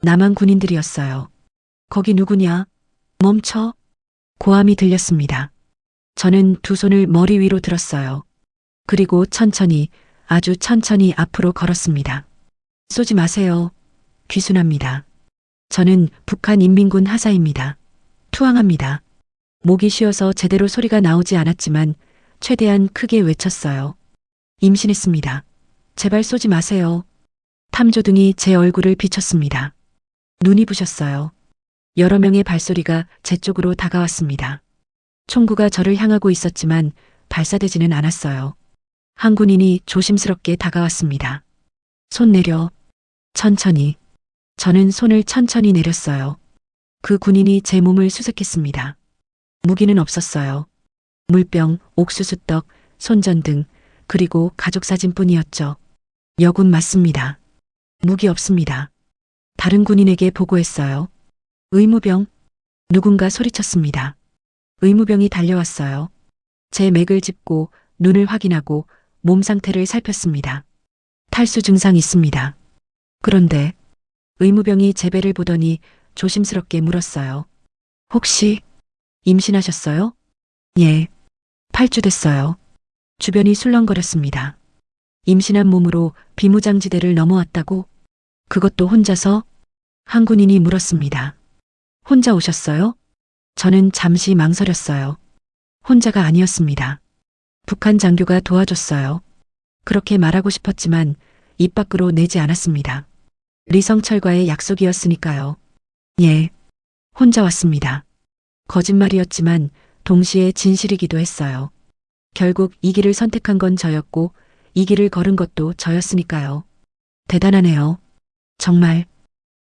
남한 군인들이었어요. 거기 누구냐? 멈춰. 고함이 들렸습니다. 저는 두 손을 머리 위로 들었어요. 그리고 천천히, 아주 천천히 앞으로 걸었습니다. 쏘지 마세요. 귀순합니다. 저는 북한 인민군 하사입니다. 투항합니다. 목이 쉬어서 제대로 소리가 나오지 않았지만 최대한 크게 외쳤어요. 임신했습니다. 제발 쏘지 마세요. 탐조등이 제 얼굴을 비췄습니다. 눈이 부셨어요. 여러 명의 발소리가 제 쪽으로 다가왔습니다. 총구가 저를 향하고 있었지만 발사되지는 않았어요. 한 군인이 조심스럽게 다가왔습니다. 손 내려. 천천히. 저는 손을 천천히 내렸어요. 그 군인이 제 몸을 수색했습니다. 무기는 없었어요. 물병, 옥수수떡, 손전등, 그리고 가족사진뿐이었죠. 여군 맞습니다. 무기 없습니다. 다른 군인에게 보고했어요. 의무병. 누군가 소리쳤습니다. 의무병이 달려왔어요. 제 맥을 짚고 눈을 확인하고 몸 상태를 살폈습니다. 탈수 증상 있습니다. 그런데 의무병이 제 배를 보더니 조심스럽게 물었어요. 혹시 임신하셨어요? 예. 8주 됐어요. 주변이 술렁거렸습니다. 임신한 몸으로 비무장지대를 넘어왔다고? 그것도 혼자서? 한 군인이 물었습니다. 혼자 오셨어요? 저는 잠시 망설였어요. 혼자가 아니었습니다. 북한 장교가 도와줬어요. 그렇게 말하고 싶었지만 입 밖으로 내지 않았습니다. 리성철과의 약속이었으니까요. 예. 혼자 왔습니다. 거짓말이었지만 동시에 진실이기도 했어요. 결국 이 길을 선택한 건 저였고 이 길을 걸은 것도 저였으니까요. 대단하네요. 정말.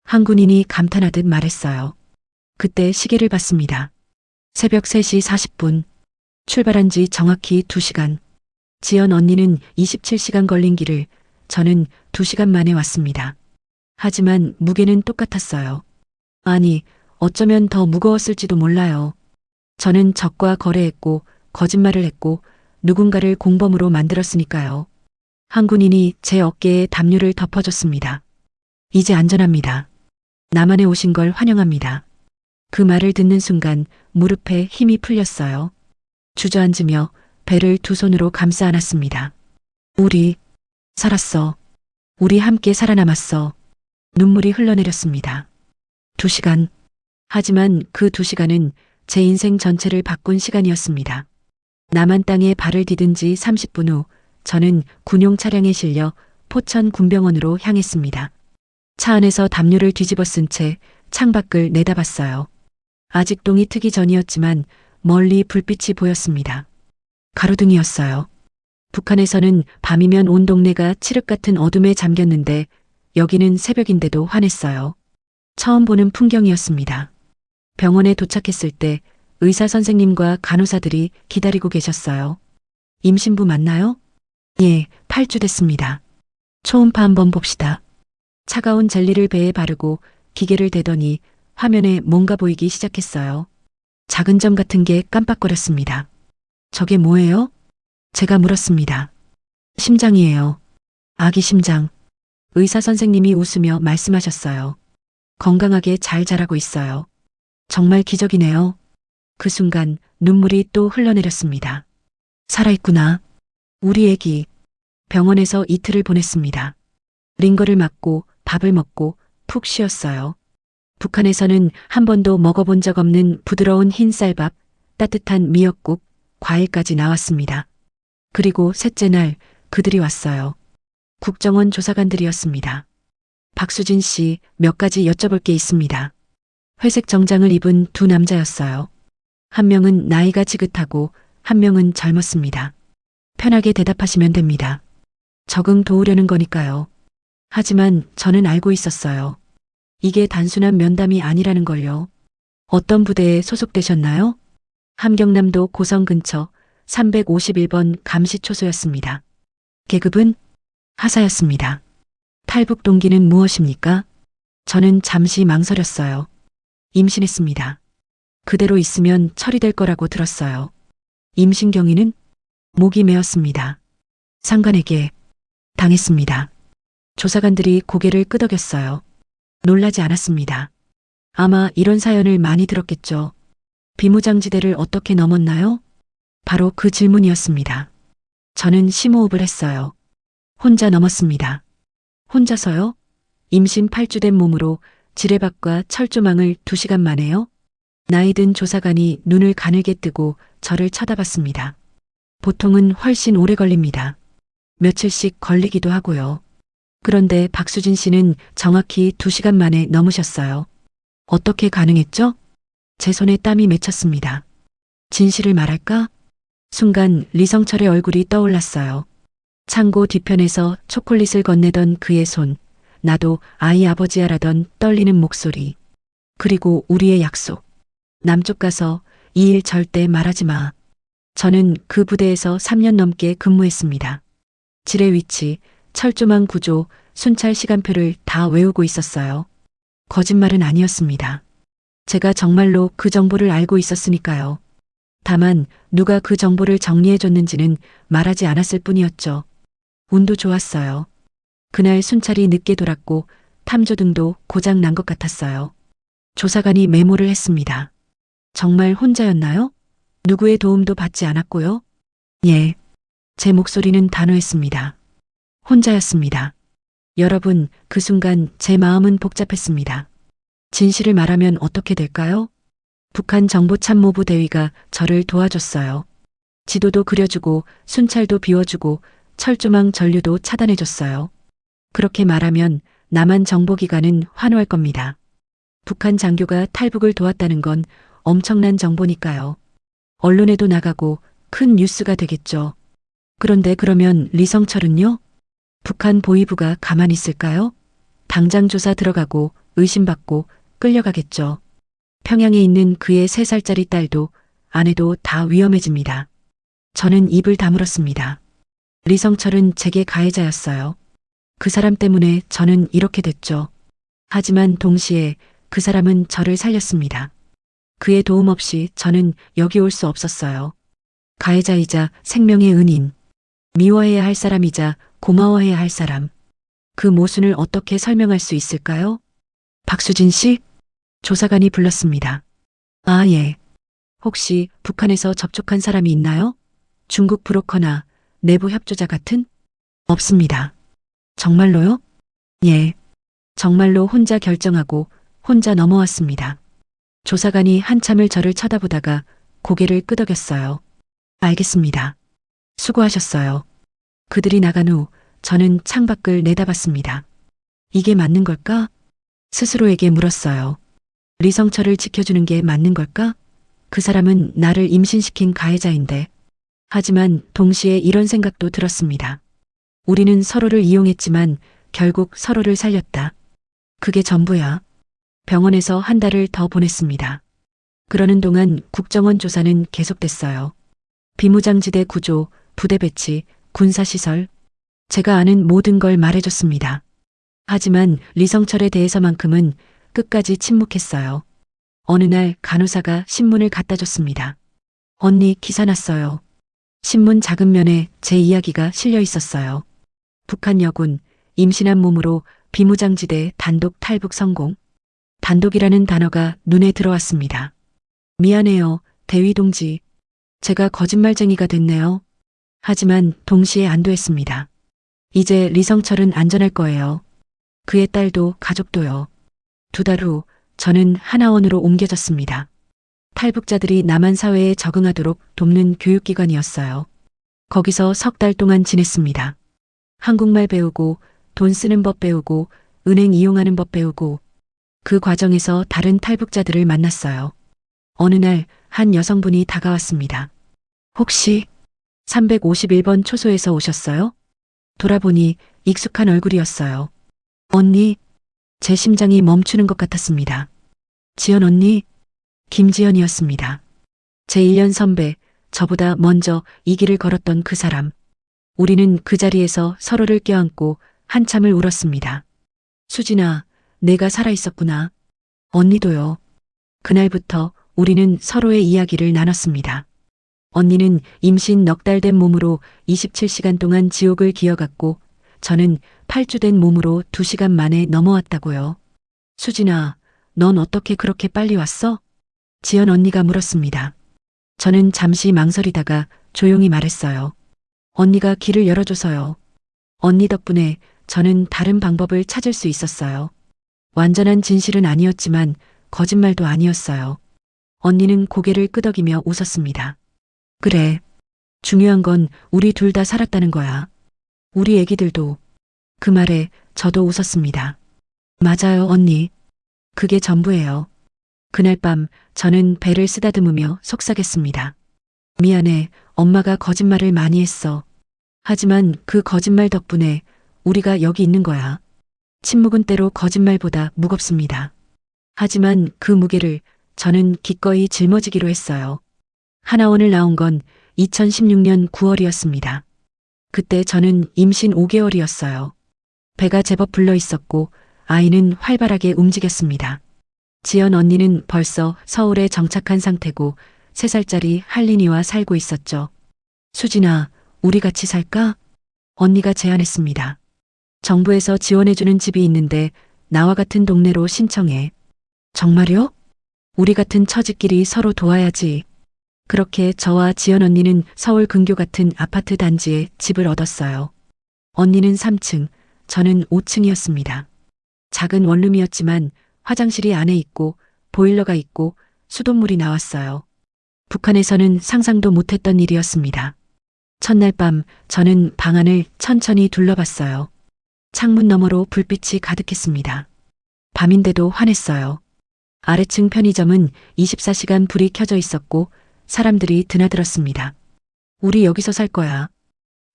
한 군인이 감탄하듯 말했어요. 그때 시계를 봤습니다. 새벽 3시 40분. 출발한 지 정확히 2시간. 지연 언니는 27시간 걸린 길을 저는 2시간 만에 왔습니다. 하지만 무게는 똑같았어요. 아니, 어쩌면 더 무거웠을지도 몰라요. 저는 적과 거래했고 거짓말을 했고 누군가를 공범으로 만들었으니까요. 한 군인이 제 어깨에 담요를 덮어줬습니다. 이제 안전합니다. 남한에 오신 걸 환영합니다. 그 말을 듣는 순간 무릎에 힘이 풀렸어요. 주저앉으며 배를 두 손으로 감싸 안았습니다. 우리 살았어. 우리 함께 살아남았어. 눈물이 흘러내렸습니다. 2시간. 하지만 그 2시간은 제 인생 전체를 바꾼 시간이었습니다. 남한 땅에 발을 디딘 지 30분 후 저는 군용 차량에 실려 포천 군병원으로 향했습니다. 차 안에서 담요를 뒤집어 쓴 채 창밖을 내다봤어요. 아직 동이 트기 전이었지만 멀리 불빛이 보였습니다. 가로등이었어요. 북한에서는 밤이면 온 동네가 칠흑 같은 어둠에 잠겼는데 여기는 새벽인데도 환했어요. 처음 보는 풍경이었습니다. 병원에 도착했을 때 의사 선생님과 간호사들이 기다리고 계셨어요. 임신부 맞나요? 예, 8주 됐습니다. 초음파 한번 봅시다. 차가운 젤리를 배에 바르고 기계를 대더니 화면에 뭔가 보이기 시작했어요. 작은 점 같은 게 깜빡거렸습니다. 저게 뭐예요? 제가 물었습니다. 심장이에요. 아기 심장. 의사 선생님이 웃으며 말씀하셨어요. 건강하게 잘 자라고 있어요. 정말 기적이네요. 그 순간 눈물이 또 흘러내렸습니다. 살아있구나. 우리 애기. 병원에서 이틀을 보냈습니다. 링거를 맞고 밥을 먹고 푹 쉬었어요. 북한에서는 한 번도 먹어본 적 없는 부드러운 흰쌀밥, 따뜻한 미역국, 과일까지 나왔습니다. 그리고 셋째 날 그들이 왔어요. 국정원 조사관들이었습니다. 박수진 씨, 몇 가지 여쭤볼 게 있습니다. 회색 정장을 입은 두 남자였어요. 한 명은 나이가 지긋하고 한 명은 젊었습니다. 편하게 대답하시면 됩니다. 적응 도우려는 거니까요. 하지만 저는 알고 있었어요. 이게 단순한 면담이 아니라는 걸요. 어떤 부대에 소속되셨나요? 함경남도 고성 근처 351번 감시초소였습니다. 계급은 하사였습니다. 탈북 동기는 무엇입니까? 저는 잠시 망설였어요. 임신했습니다. 그대로 있으면 처리될 거라고 들었어요. 임신 경위는 목이 메었습니다. 상관에게 당했습니다. 조사관들이 고개를 끄덕였어요. 놀라지 않았습니다. 아마 이런 사연을 많이 들었겠죠. 비무장지대를 어떻게 넘었나요? 바로 그 질문이었습니다. 저는 심호흡을 했어요. 혼자 넘었습니다. 혼자서요? 임신 8주 된 몸으로 지뢰밭과 철조망을 2시간 만에요? 나이든 조사관이 눈을 가늘게 뜨고 저를 쳐다봤습니다. 보통은 훨씬 오래 걸립니다. 며칠씩 걸리기도 하고요. 그런데 박수진 씨는 정확히 2시간 만에 넘으셨어요. 어떻게 가능했죠? 제 손에 땀이 맺혔습니다. 진실을 말할까? 순간 리성철의 얼굴이 떠올랐어요. 창고 뒤편에서 초콜릿을 건네던 그의 손, 나도 아이 아버지야라던 떨리는 목소리, 그리고 우리의 약속. 남쪽 가서 이 일 절대 말하지 마. 저는 그 부대에서 3년 넘게 근무했습니다. 지뢰 위치, 철조망 구조, 순찰 시간표를 다 외우고 있었어요. 거짓말은 아니었습니다. 제가 정말로 그 정보를 알고 있었으니까요. 다만 누가 그 정보를 정리해줬는지는 말하지 않았을 뿐이었죠. 운도 좋았어요. 그날 순찰이 늦게 돌았고 탐조등도 고장 난 것 같았어요. 조사관이 메모를 했습니다. 정말 혼자였나요? 누구의 도움도 받지 않았고요? 예. 제 목소리는 단호했습니다. 혼자였습니다. 여러분, 그 순간 제 마음은 복잡했습니다. 진실을 말하면 어떻게 될까요? 북한 정보참모부 대위가 저를 도와줬어요. 지도도 그려주고 순찰도 비워주고 철조망 전류도 차단해줬어요. 그렇게 말하면 남한 정보기관은 환호할 겁니다. 북한 장교가 탈북을 도왔다는 건 엄청난 정보니까요. 언론에도 나가고 큰 뉴스가 되겠죠. 그런데 그러면 리성철은요? 북한 보위부가 가만히 있을까요? 당장 조사 들어가고 의심받고 끌려가겠죠. 평양에 있는 그의 3살짜리 딸도 아내도 다 위험해집니다. 저는 입을 다물었습니다. 리성철은 제게 가해자였어요. 그 사람 때문에 저는 이렇게 됐죠. 하지만 동시에 그 사람은 저를 살렸습니다. 그의 도움 없이 저는 여기 올 수 없었어요. 가해자이자 생명의 은인, 미워해야 할 사람이자 고마워해야 할 사람. 그 모순을 어떻게 설명할 수 있을까요? 박수진 씨? 조사관이 불렀습니다. 아, 예. 혹시 북한에서 접촉한 사람이 있나요? 중국 브로커나 내부 협조자 같은? 없습니다. 정말로요? 예. 정말로 혼자 결정하고 혼자 넘어왔습니다. 조사관이 한참을 저를 쳐다보다가 고개를 끄덕였어요. 알겠습니다. 수고하셨어요. 그들이 나간 후 저는 창밖을 내다봤습니다. 이게 맞는 걸까? 스스로에게 물었어요. 리성철을 지켜주는 게 맞는 걸까? 그 사람은 나를 임신시킨 가해자인데. 하지만 동시에 이런 생각도 들었습니다. 우리는 서로를 이용했지만 결국 서로를 살렸다. 그게 전부야. 병원에서 한 달을 더 보냈습니다. 그러는 동안 국정원 조사는 계속됐어요. 비무장지대 구조, 부대 배치, 군사시설. 제가 아는 모든 걸 말해줬습니다. 하지만 리성철에 대해서만큼은 끝까지 침묵했어요. 어느 날 간호사가 신문을 갖다 줬습니다. 언니, 기사 났어요. 신문 작은 면에 제 이야기가 실려 있었어요. 북한 여군, 임신한 몸으로 비무장지대 단독 탈북 성공. 단독이라는 단어가 눈에 들어왔습니다. 미안해요, 대위 동지. 제가 거짓말쟁이가 됐네요. 하지만 동시에 안도했습니다. 이제 리성철은 안전할 거예요. 그의 딸도 가족도요. 2달 후 저는 하나원으로 옮겨졌습니다. 탈북자들이 남한 사회에 적응하도록 돕는 교육기관이었어요. 거기서 3달 동안 지냈습니다. 한국말 배우고 돈 쓰는 법 배우고 은행 이용하는 법 배우고 그 과정에서 다른 탈북자들을 만났어요. 어느 날 한 여성분이 다가왔습니다. 혹시 351번 초소에서 오셨어요? 돌아보니 익숙한 얼굴이었어요. 언니, 제 심장이 멈추는 것 같았습니다. 지연 언니, 김지연이었습니다. 제 1년 선배, 저보다 먼저 이 길을 걸었던 그 사람. 우리는 그 자리에서 서로를 껴안고 한참을 울었습니다. 수진아, 내가 살아있었구나. 언니도요. 그날부터 우리는 서로의 이야기를 나눴습니다. 언니는 임신 넉 달 된 몸으로 27시간 동안 지옥을 기어갔고 저는 8주 된 몸으로 2시간 만에 넘어왔다고요. 수진아, 넌 어떻게 그렇게 빨리 왔어? 지연 언니가 물었습니다. 저는 잠시 망설이다가 조용히 말했어요. 언니가 길을 열어줘서요. 언니 덕분에 저는 다른 방법을 찾을 수 있었어요. 완전한 진실은 아니었지만 거짓말도 아니었어요. 언니는 고개를 끄덕이며 웃었습니다. 그래. 중요한 건 우리 둘 다 살았다는 거야. 우리 애기들도. 그 말에 저도 웃었습니다. 맞아요, 언니. 그게 전부예요. 그날 밤 저는 배를 쓰다듬으며 속삭였습니다. 미안해, 엄마가 거짓말을 많이 했어. 하지만 그 거짓말 덕분에 우리가 여기 있는 거야. 침묵은 때로 거짓말보다 무겁습니다. 하지만 그 무게를 저는 기꺼이 짊어지기로 했어요. 하나원을 나온 건 2016년 9월이었습니다. 그때 저는 임신 5개월이었어요. 배가 제법 불러 있었고 아이는 활발하게 움직였습니다. 지연 언니는 벌써 서울에 정착한 상태고 3살짜리 할린이와 살고 있었죠. 수진아, 우리 같이 살까? 언니가 제안했습니다. 정부에서 지원해주는 집이 있는데 나와 같은 동네로 신청해. 정말요? 우리 같은 처지끼리 서로 도와야지. 그렇게 저와 지연 언니는 서울 근교 같은 아파트 단지에 집을 얻었어요. 언니는 3층, 저는 5층이었습니다. 작은 원룸이었지만 화장실이 안에 있고 보일러가 있고 수돗물이 나왔어요. 북한에서는 상상도 못했던 일이었습니다. 첫날 밤 저는 방 안을 천천히 둘러봤어요. 창문 너머로 불빛이 가득했습니다. 밤인데도 환했어요. 아래층 편의점은 24시간 불이 켜져 있었고 사람들이 드나들었습니다. 우리 여기서 살 거야.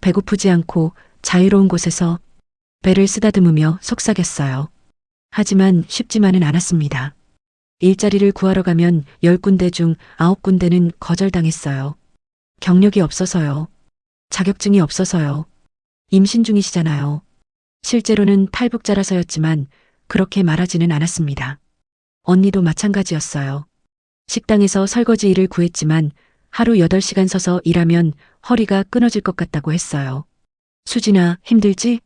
배고프지 않고 자유로운 곳에서. 배를 쓰다듬으며 속삭였어요. 하지만 쉽지만은 않았습니다. 일자리를 구하러 가면 10군데 중 9군데는 거절당했어요. 경력이 없어서요. 자격증이 없어서요. 임신 중이시잖아요. 실제로는 탈북자라서였지만 그렇게 말하지는 않았습니다. 언니도 마찬가지였어요. 식당에서 설거지 일을 구했지만 하루 8시간 서서 일하면 허리가 끊어질 것 같다고 했어요. 수진아, 힘들지?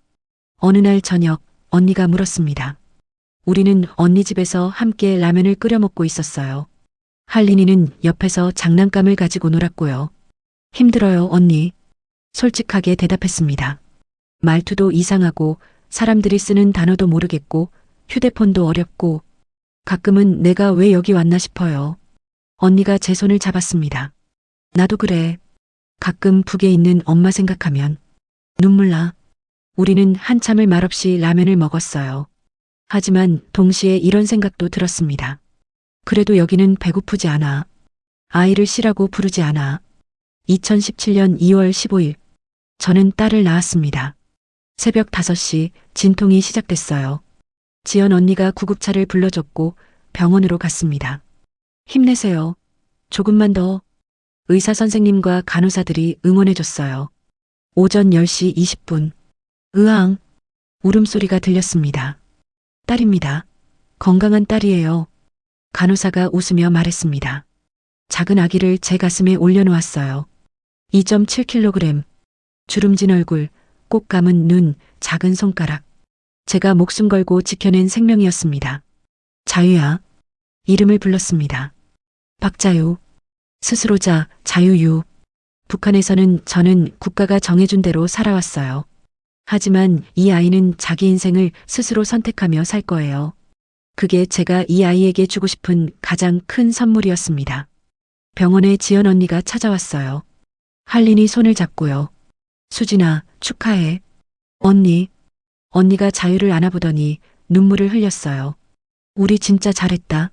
어느 날 저녁 언니가 물었습니다. 우리는 언니 집에서 함께 라면을 끓여 먹고 있었어요. 할린이는 옆에서 장난감을 가지고 놀았고요. 힘들어요, 언니. 솔직하게 대답했습니다. 말투도 이상하고 사람들이 쓰는 단어도 모르겠고 휴대폰도 어렵고 가끔은 내가 왜 여기 왔나 싶어요. 언니가 제 손을 잡았습니다. 나도 그래. 가끔 북에 있는 엄마 생각하면 눈물 나. 우리는 한참을 말없이 라면을 먹었어요. 하지만 동시에 이런 생각도 들었습니다. 그래도 여기는 배고프지 않아. 아이를 씨라고 부르지 않아. 2017년 2월 15일, 저는 딸을 낳았습니다. 새벽 5시 진통이 시작됐어요. 지연 언니가 구급차를 불러줬고 병원으로 갔습니다. 힘내세요. 조금만 더. 의사 선생님과 간호사들이 응원해줬어요. 오전 10시 20분. 으앙. 울음소리가 들렸습니다. 딸입니다. 건강한 딸이에요. 간호사가 웃으며 말했습니다. 작은 아기를 제 가슴에 올려놓았어요. 2.7kg. 주름진 얼굴, 꼭 감은 눈, 작은 손가락. 제가 목숨 걸고 지켜낸 생명이었습니다. 자유야. 이름을 불렀습니다. 박자유. 스스로자, 자유유. 북한에서는 저는 국가가 정해준 대로 살아왔어요. 하지만 이 아이는 자기 인생을 스스로 선택하며 살 거예요. 그게 제가 이 아이에게 주고 싶은 가장 큰 선물이었습니다. 병원에 지연 언니가 찾아왔어요. 할린이 손을 잡고요. 수진아, 축하해. 언니. 언니가 자유를 안아보더니 눈물을 흘렸어요. 우리 진짜 잘했다.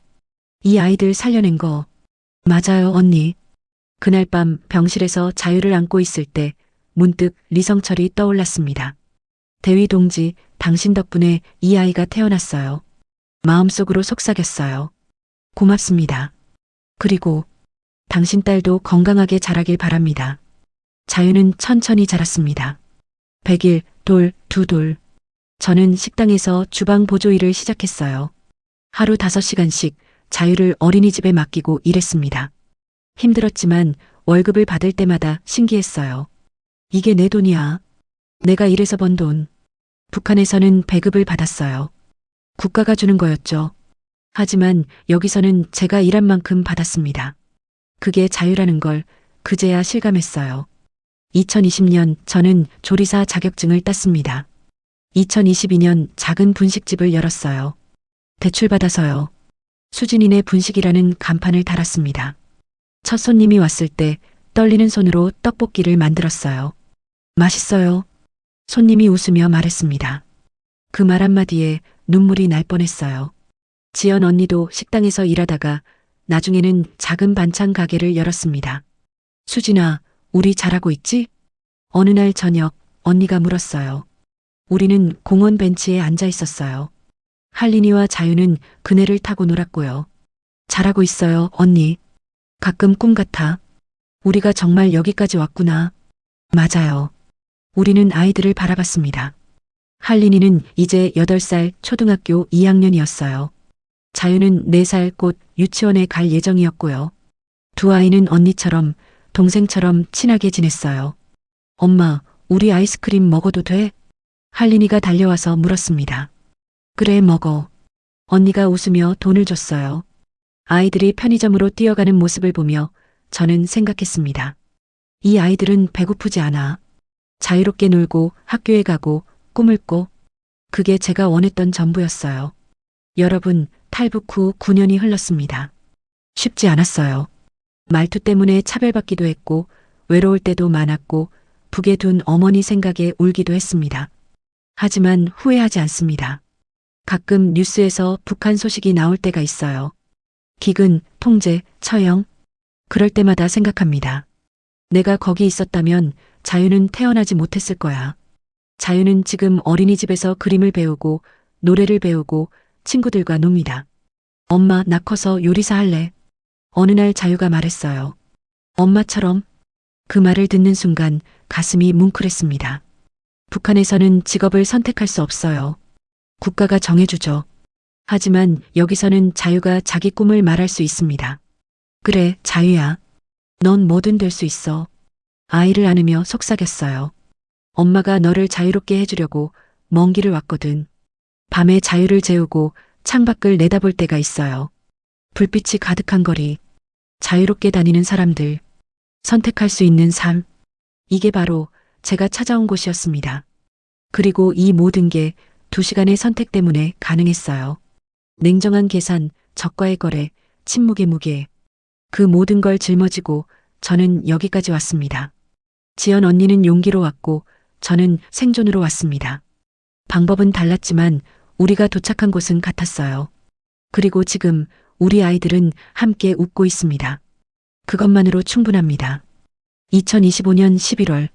이 아이들 살려낸 거. 맞아요, 언니. 그날 밤 병실에서 자유를 안고 있을 때 문득 리성철이 떠올랐습니다. 대위 동지, 당신 덕분에 이 아이가 태어났어요. 마음속으로 속삭였어요. 고맙습니다. 그리고 당신 딸도 건강하게 자라길 바랍니다. 자유는 천천히 자랐습니다. 100일, 돌, 2돌. 저는 식당에서 주방 보조 일을 시작했어요. 하루 5시간씩 자유를 어린이집에 맡기고 일했습니다. 힘들었지만 월급을 받을 때마다 신기했어요. 이게 내 돈이야. 내가 일해서 번 돈. 북한에서는 배급을 받았어요. 국가가 주는 거였죠. 하지만 여기서는 제가 일한 만큼 받았습니다. 그게 자유라는 걸 그제야 실감했어요. 2020년 저는 조리사 자격증을 땄습니다. 2022년 작은 분식집을 열었어요. 대출받아서요. 수진이네 분식이라는 간판을 달았습니다. 첫 손님이 왔을 때 떨리는 손으로 떡볶이를 만들었어요. 맛있어요. 손님이 웃으며 말했습니다. 그 말 한마디에 눈물이 날 뻔했어요. 지연 언니도 식당에서 일하다가 나중에는 작은 반찬 가게를 열었습니다. 수진아, 우리 잘하고 있지? 어느 날 저녁 언니가 물었어요. 우리는 공원 벤치에 앉아 있었어요. 할린이와 자유는 그네를 타고 놀았고요. 잘하고 있어요, 언니. 가끔 꿈 같아. 우리가 정말 여기까지 왔구나. 맞아요. 우리는 아이들을 바라봤습니다. 할린이는 이제 8살 초등학교 2학년이었어요. 자유는 4살 곧 유치원에 갈 예정이었고요. 두 아이는 언니처럼 동생처럼 친하게 지냈어요. 엄마, 우리 아이스크림 먹어도 돼? 할린이가 달려와서 물었습니다. 그래, 먹어. 언니가 웃으며 돈을 줬어요. 아이들이 편의점으로 뛰어가는 모습을 보며 저는 생각했습니다. 이 아이들은 배고프지 않아. 자유롭게 놀고 학교에 가고 꿈을 꿔. 그게 제가 원했던 전부였어요. 여러분, 탈북 후 9년이 흘렀습니다. 쉽지 않았어요. 말투 때문에 차별받기도 했고 외로울 때도 많았고 북에 둔 어머니 생각에 울기도 했습니다. 하지만 후회하지 않습니다. 가끔 뉴스에서 북한 소식이 나올 때가 있어요. 기근, 통제, 처형. 그럴 때마다 생각합니다. 내가 거기 있었다면 자유는 태어나지 못했을 거야. 자유는 지금 어린이집에서 그림을 배우고 노래를 배우고 친구들과 놉니다. 엄마, 나 커서 요리사 할래. 어느 날 자유가 말했어요. 엄마처럼. 그 말을 듣는 순간 가슴이 뭉클했습니다. 북한에서는 직업을 선택할 수 없어요. 국가가 정해주죠. 하지만 여기서는 자유가 자기 꿈을 말할 수 있습니다. 그래, 자유야. 넌 뭐든 될 수 있어. 아이를 안으며 속삭였어요. 엄마가 너를 자유롭게 해주려고 먼 길을 왔거든. 밤에 자유를 재우고 창밖을 내다볼 때가 있어요. 불빛이 가득한 거리. 자유롭게 다니는 사람들. 선택할 수 있는 삶. 이게 바로 제가 찾아온 곳이었습니다. 그리고 이 모든 게 2시간의 선택 때문에 가능했어요. 냉정한 계산, 적과의 거래, 침묵의 무게. 그 모든 걸 짊어지고 저는 여기까지 왔습니다. 지연 언니는 용기로 왔고 저는 생존으로 왔습니다. 방법은 달랐지만 우리가 도착한 곳은 같았어요. 그리고 지금 우리 아이들은 함께 웃고 있습니다. 그것만으로 충분합니다. 2025년 11월.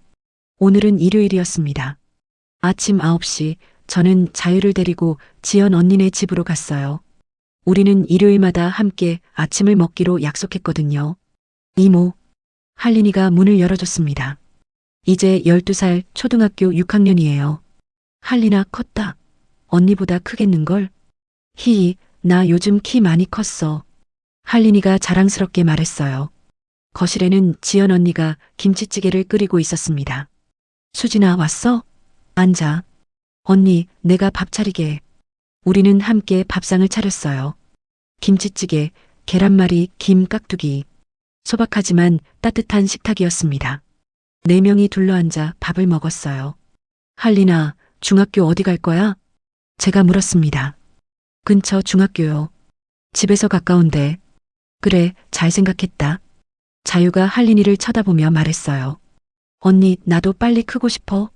오늘은 일요일이었습니다. 아침 9시 저는 자유를 데리고 지연 언니네 집으로 갔어요. 우리는 일요일마다 함께 아침을 먹기로 약속했거든요. 이모. 할린이가 문을 열어줬습니다. 이제 12살 초등학교 6학년이에요. 할린아 컸다. 언니보다 크겠는걸? 히히, 나 요즘 키 많이 컸어. 할린이가 자랑스럽게 말했어요. 거실에는 지연 언니가 김치찌개를 끓이고 있었습니다. 수진아 왔어? 앉아. 언니, 내가 밥 차리게. 우리는 함께 밥상을 차렸어요. 김치찌개, 계란말이, 김 깍두기. 소박하지만 따뜻한 식탁이었습니다. 4명이 둘러앉아 밥을 먹었어요. 할린아, 중학교 어디 갈 거야? 제가 물었습니다. 근처 중학교요. 집에서 가까운데. 그래, 잘 생각했다. 자유가 할린이를 쳐다보며 말했어요. 언니, 나도 빨리 크고 싶어.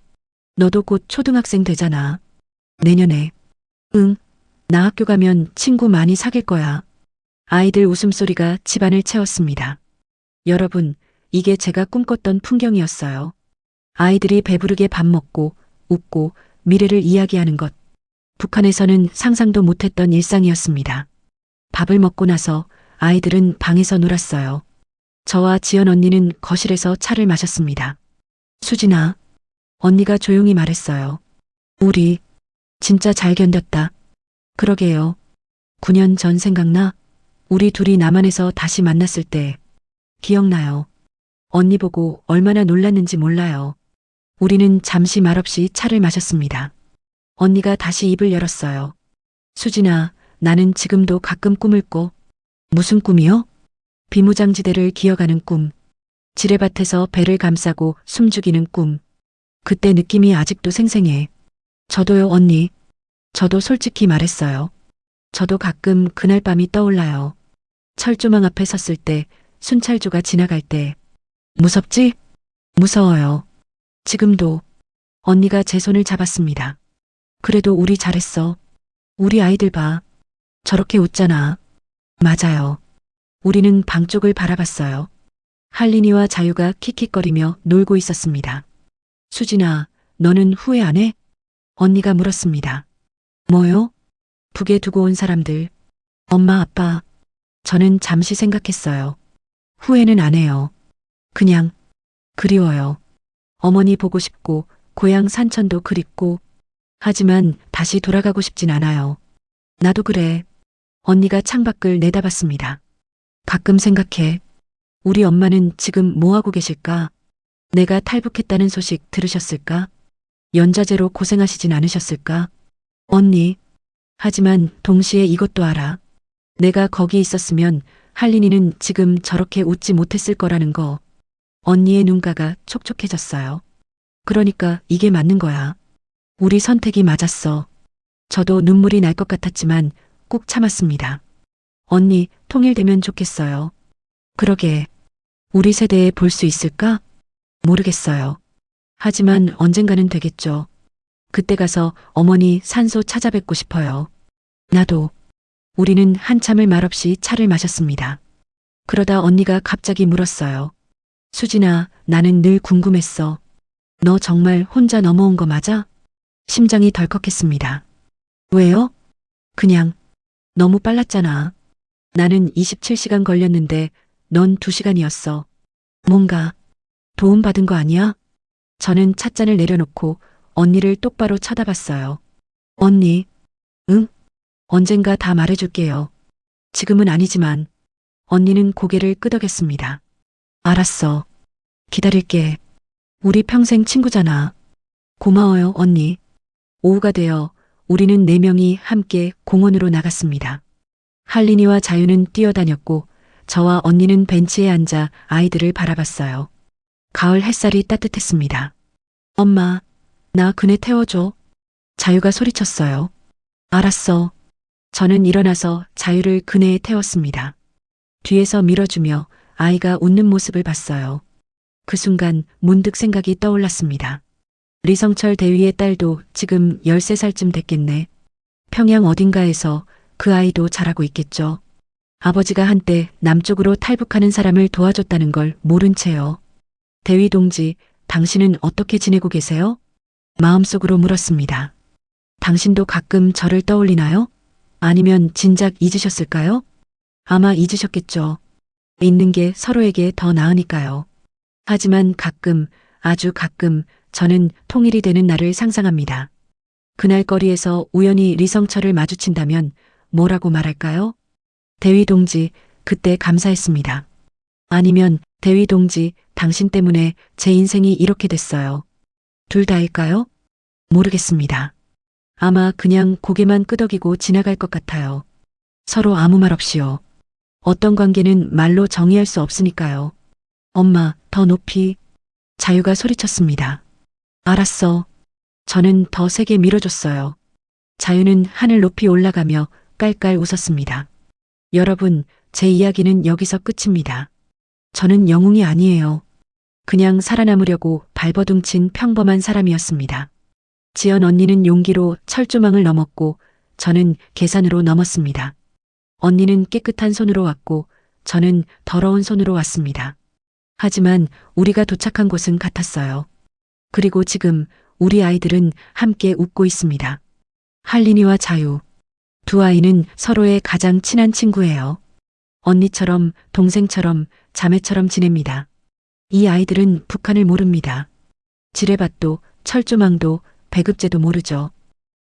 너도 곧 초등학생 되잖아. 내년에. 응, 나 학교 가면 친구 많이 사귈 거야. 아이들 웃음소리가 집안을 채웠습니다. 여러분, 이게 제가 꿈꿨던 풍경이었어요. 아이들이 배부르게 밥 먹고, 웃고, 미래를 이야기하는 것. 북한에서는 상상도 못했던 일상이었습니다. 밥을 먹고 나서 아이들은 방에서 놀았어요. 저와 지연 언니는 거실에서 차를 마셨습니다. 수진아, 언니가 조용히 말했어요. 우리 진짜 잘 견뎠다. 그러게요. 9년 전 생각나? 우리 둘이 남한에서 다시 만났을 때. 기억나요. 언니 보고 얼마나 놀랐는지 몰라요. 우리는 잠시 말없이 차를 마셨습니다. 언니가 다시 입을 열었어요. 수진아, 나는 지금도 가끔 꿈을 꿔. 무슨 꿈이요? 비무장지대를 기어가는 꿈. 지뢰밭에서 배를 감싸고 숨죽이는 꿈. 그때 느낌이 아직도 생생해. 저도요, 언니. 저도 솔직히 말했어요. 저도 가끔 그날 밤이 떠올라요. 철조망 앞에 섰을 때, 순찰조가 지나갈 때. 무섭지? 무서워요. 지금도. 언니가 제 손을 잡았습니다. 그래도 우리 잘했어. 우리 아이들 봐. 저렇게 웃잖아. 맞아요. 우리는 방 쪽을 바라봤어요. 할린이와 자유가 킥킥거리며 놀고 있었습니다. 수진아, 너는 후회 안 해? 언니가 물었습니다. 뭐요? 북에 두고 온 사람들. 엄마, 아빠. 저는 잠시 생각했어요. 후회는 안 해요. 그냥 그리워요. 어머니 보고 싶고 고향 산천도 그립고 하지만 다시 돌아가고 싶진 않아요. 나도 그래. 언니가 창밖을 내다봤습니다. 가끔 생각해. 우리 엄마는 지금 뭐하고 계실까? 내가 탈북했다는 소식 들으셨을까? 연자제로 고생하시진 않으셨을까? 언니. 하지만 동시에 이것도 알아. 내가 거기 있었으면 할린이는 지금 저렇게 웃지 못했을 거라는 거. 언니의 눈가가 촉촉해졌어요. 그러니까 이게 맞는 거야. 우리 선택이 맞았어. 저도 눈물이 날 것 같았지만 꾹 참았습니다. 언니, 통일되면 좋겠어요. 그러게. 우리 세대에 볼 수 있을까? 모르겠어요. 하지만 언젠가는 되겠죠. 그때 가서 어머니 산소 찾아뵙고 싶어요. 나도. 우리는 한참을 말없이 차를 마셨습니다. 그러다 언니가 갑자기 물었어요. 수진아, 나는 늘 궁금했어. 너 정말 혼자 넘어온 거 맞아? 심장이 덜컥했습니다. 왜요? 그냥 너무 빨랐잖아. 나는 27시간 걸렸는데 넌 2시간이었어. 뭔가 도움받은 거 아니야? 저는 찻잔을 내려놓고 언니를 똑바로 쳐다봤어요. 언니, 응? 언젠가 다 말해줄게요. 지금은 아니지만. 언니는 고개를 끄덕였습니다. 알았어. 기다릴게. 우리 평생 친구잖아. 고마워요, 언니. 오후가 되어 우리는 4명이 함께 공원으로 나갔습니다. 할린이와 자유는 뛰어다녔고 저와 언니는 벤치에 앉아 아이들을 바라봤어요. 가을 햇살이 따뜻했습니다. 엄마, 나 그네 태워줘. 자유가 소리쳤어요. 알았어. 저는 일어나서 자유를 그네에 태웠습니다. 뒤에서 밀어주며 아이가 웃는 모습을 봤어요. 그 순간 문득 생각이 떠올랐습니다. 리성철 대위의 딸도 지금 13살쯤 됐겠네. 평양 어딘가에서 그 아이도 자라고 있겠죠. 아버지가 한때 남쪽으로 탈북하는 사람을 도와줬다는 걸 모른 채요. 대위 동지, 당신은 어떻게 지내고 계세요? 마음속으로 물었습니다. 당신도 가끔 저를 떠올리나요? 아니면 진작 잊으셨을까요? 아마 잊으셨겠죠. 있는 게 서로에게 더 나으니까요. 하지만 가끔, 아주 가끔 저는 통일이 되는 날을 상상합니다. 그날 거리에서 우연히 리성철을 마주친다면 뭐라고 말할까요? 대위 동지, 그때 감사했습니다. 아니면 대위 동지, 당신 때문에 제 인생이 이렇게 됐어요. 둘 다일까요? 모르겠습니다. 아마 그냥 고개만 끄덕이고 지나갈 것 같아요. 서로 아무 말 없이요. 어떤 관계는 말로 정의할 수 없으니까요. 엄마, 더 높이. 자유가 소리쳤습니다. 알았어. 저는 더 세게 밀어줬어요. 자유는 하늘 높이 올라가며 깔깔 웃었습니다. 여러분, 제 이야기는 여기서 끝입니다. 저는 영웅이 아니에요. 그냥 살아남으려고 발버둥친 평범한 사람이었습니다. 지연 언니는 용기로 철조망을 넘었고 저는 계산으로 넘었습니다. 언니는 깨끗한 손으로 왔고 저는 더러운 손으로 왔습니다. 하지만 우리가 도착한 곳은 같았어요. 그리고 지금 우리 아이들은 함께 웃고 있습니다. 할린이와 자유. 두 아이는 서로의 가장 친한 친구예요. 언니처럼, 동생처럼, 자매처럼 지냅니다. 이 아이들은 북한을 모릅니다. 지뢰밭도, 철조망도, 배급제도 모르죠.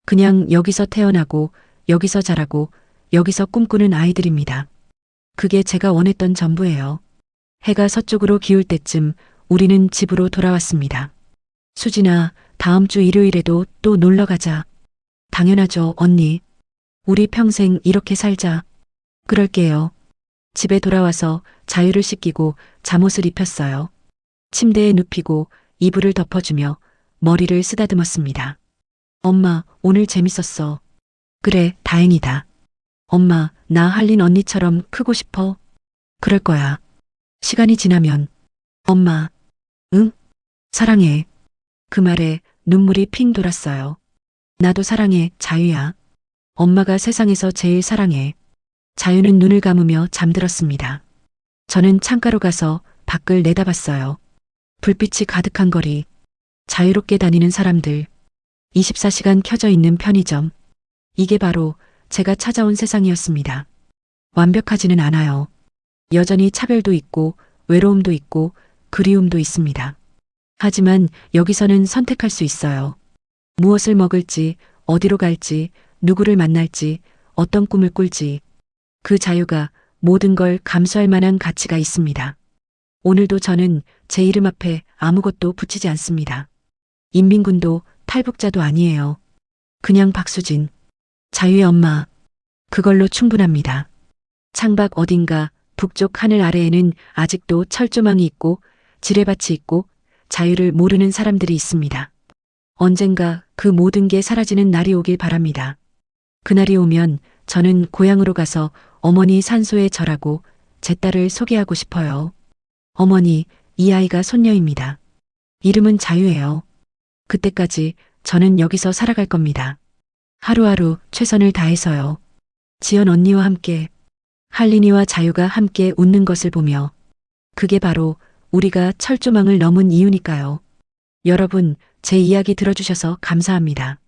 그냥 여기서 태어나고, 여기서 자라고, 여기서 꿈꾸는 아이들입니다. 그게 제가 원했던 전부예요. 해가 서쪽으로 기울 때쯤 우리는 집으로 돌아왔습니다. 수진아, 다음 주 일요일에도 또 놀러 가자. 당연하죠, 언니. 우리 평생 이렇게 살자. 그럴게요. 집에 돌아와서 자유를 씻기고 잠옷을 입혔어요. 침대에 눕히고 이불을 덮어주며 머리를 쓰다듬었습니다. 엄마, 오늘 재밌었어. 그래, 다행이다. 엄마, 나 할린 언니처럼 크고 싶어. 그럴 거야. 시간이 지나면. 엄마. 응? 사랑해. 그 말에 눈물이 핑 돌았어요. 나도 사랑해, 자유야. 엄마가 세상에서 제일 사랑해. 자유는 눈을 감으며 잠들었습니다. 저는 창가로 가서 밖을 내다봤어요. 불빛이 가득한 거리, 자유롭게 다니는 사람들, 24시간 켜져 있는 편의점. 이게 바로 제가 찾아온 세상이었습니다. 완벽하지는 않아요. 여전히 차별도 있고 외로움도 있고 그리움도 있습니다. 하지만 여기서는 선택할 수 있어요. 무엇을 먹을지, 어디로 갈지, 누구를 만날지, 어떤 꿈을 꿀지. 그 자유가 모든 걸 감수할 만한 가치가 있습니다. 오늘도 저는 제 이름 앞에 아무것도 붙이지 않습니다. 인민군도 탈북자도 아니에요. 그냥 박수진. 자유의 엄마. 그걸로 충분합니다. 창밖 어딘가 북쪽 하늘 아래에는 아직도 철조망이 있고 지뢰밭이 있고 자유를 모르는 사람들이 있습니다. 언젠가 그 모든 게 사라지는 날이 오길 바랍니다. 그날이 오면 저는 고향으로 가서 어머니 산소에 절하고 제 딸을 소개하고 싶어요. 어머니, 이 아이가 손녀입니다. 이름은 자유예요. 그때까지 저는 여기서 살아갈 겁니다. 하루하루 최선을 다해서요. 지연 언니와 함께, 할린이와 자유가 함께 웃는 것을 보며 그게 바로 우리가 철조망을 넘은 이유니까요. 여러분, 제 이야기 들어주셔서 감사합니다.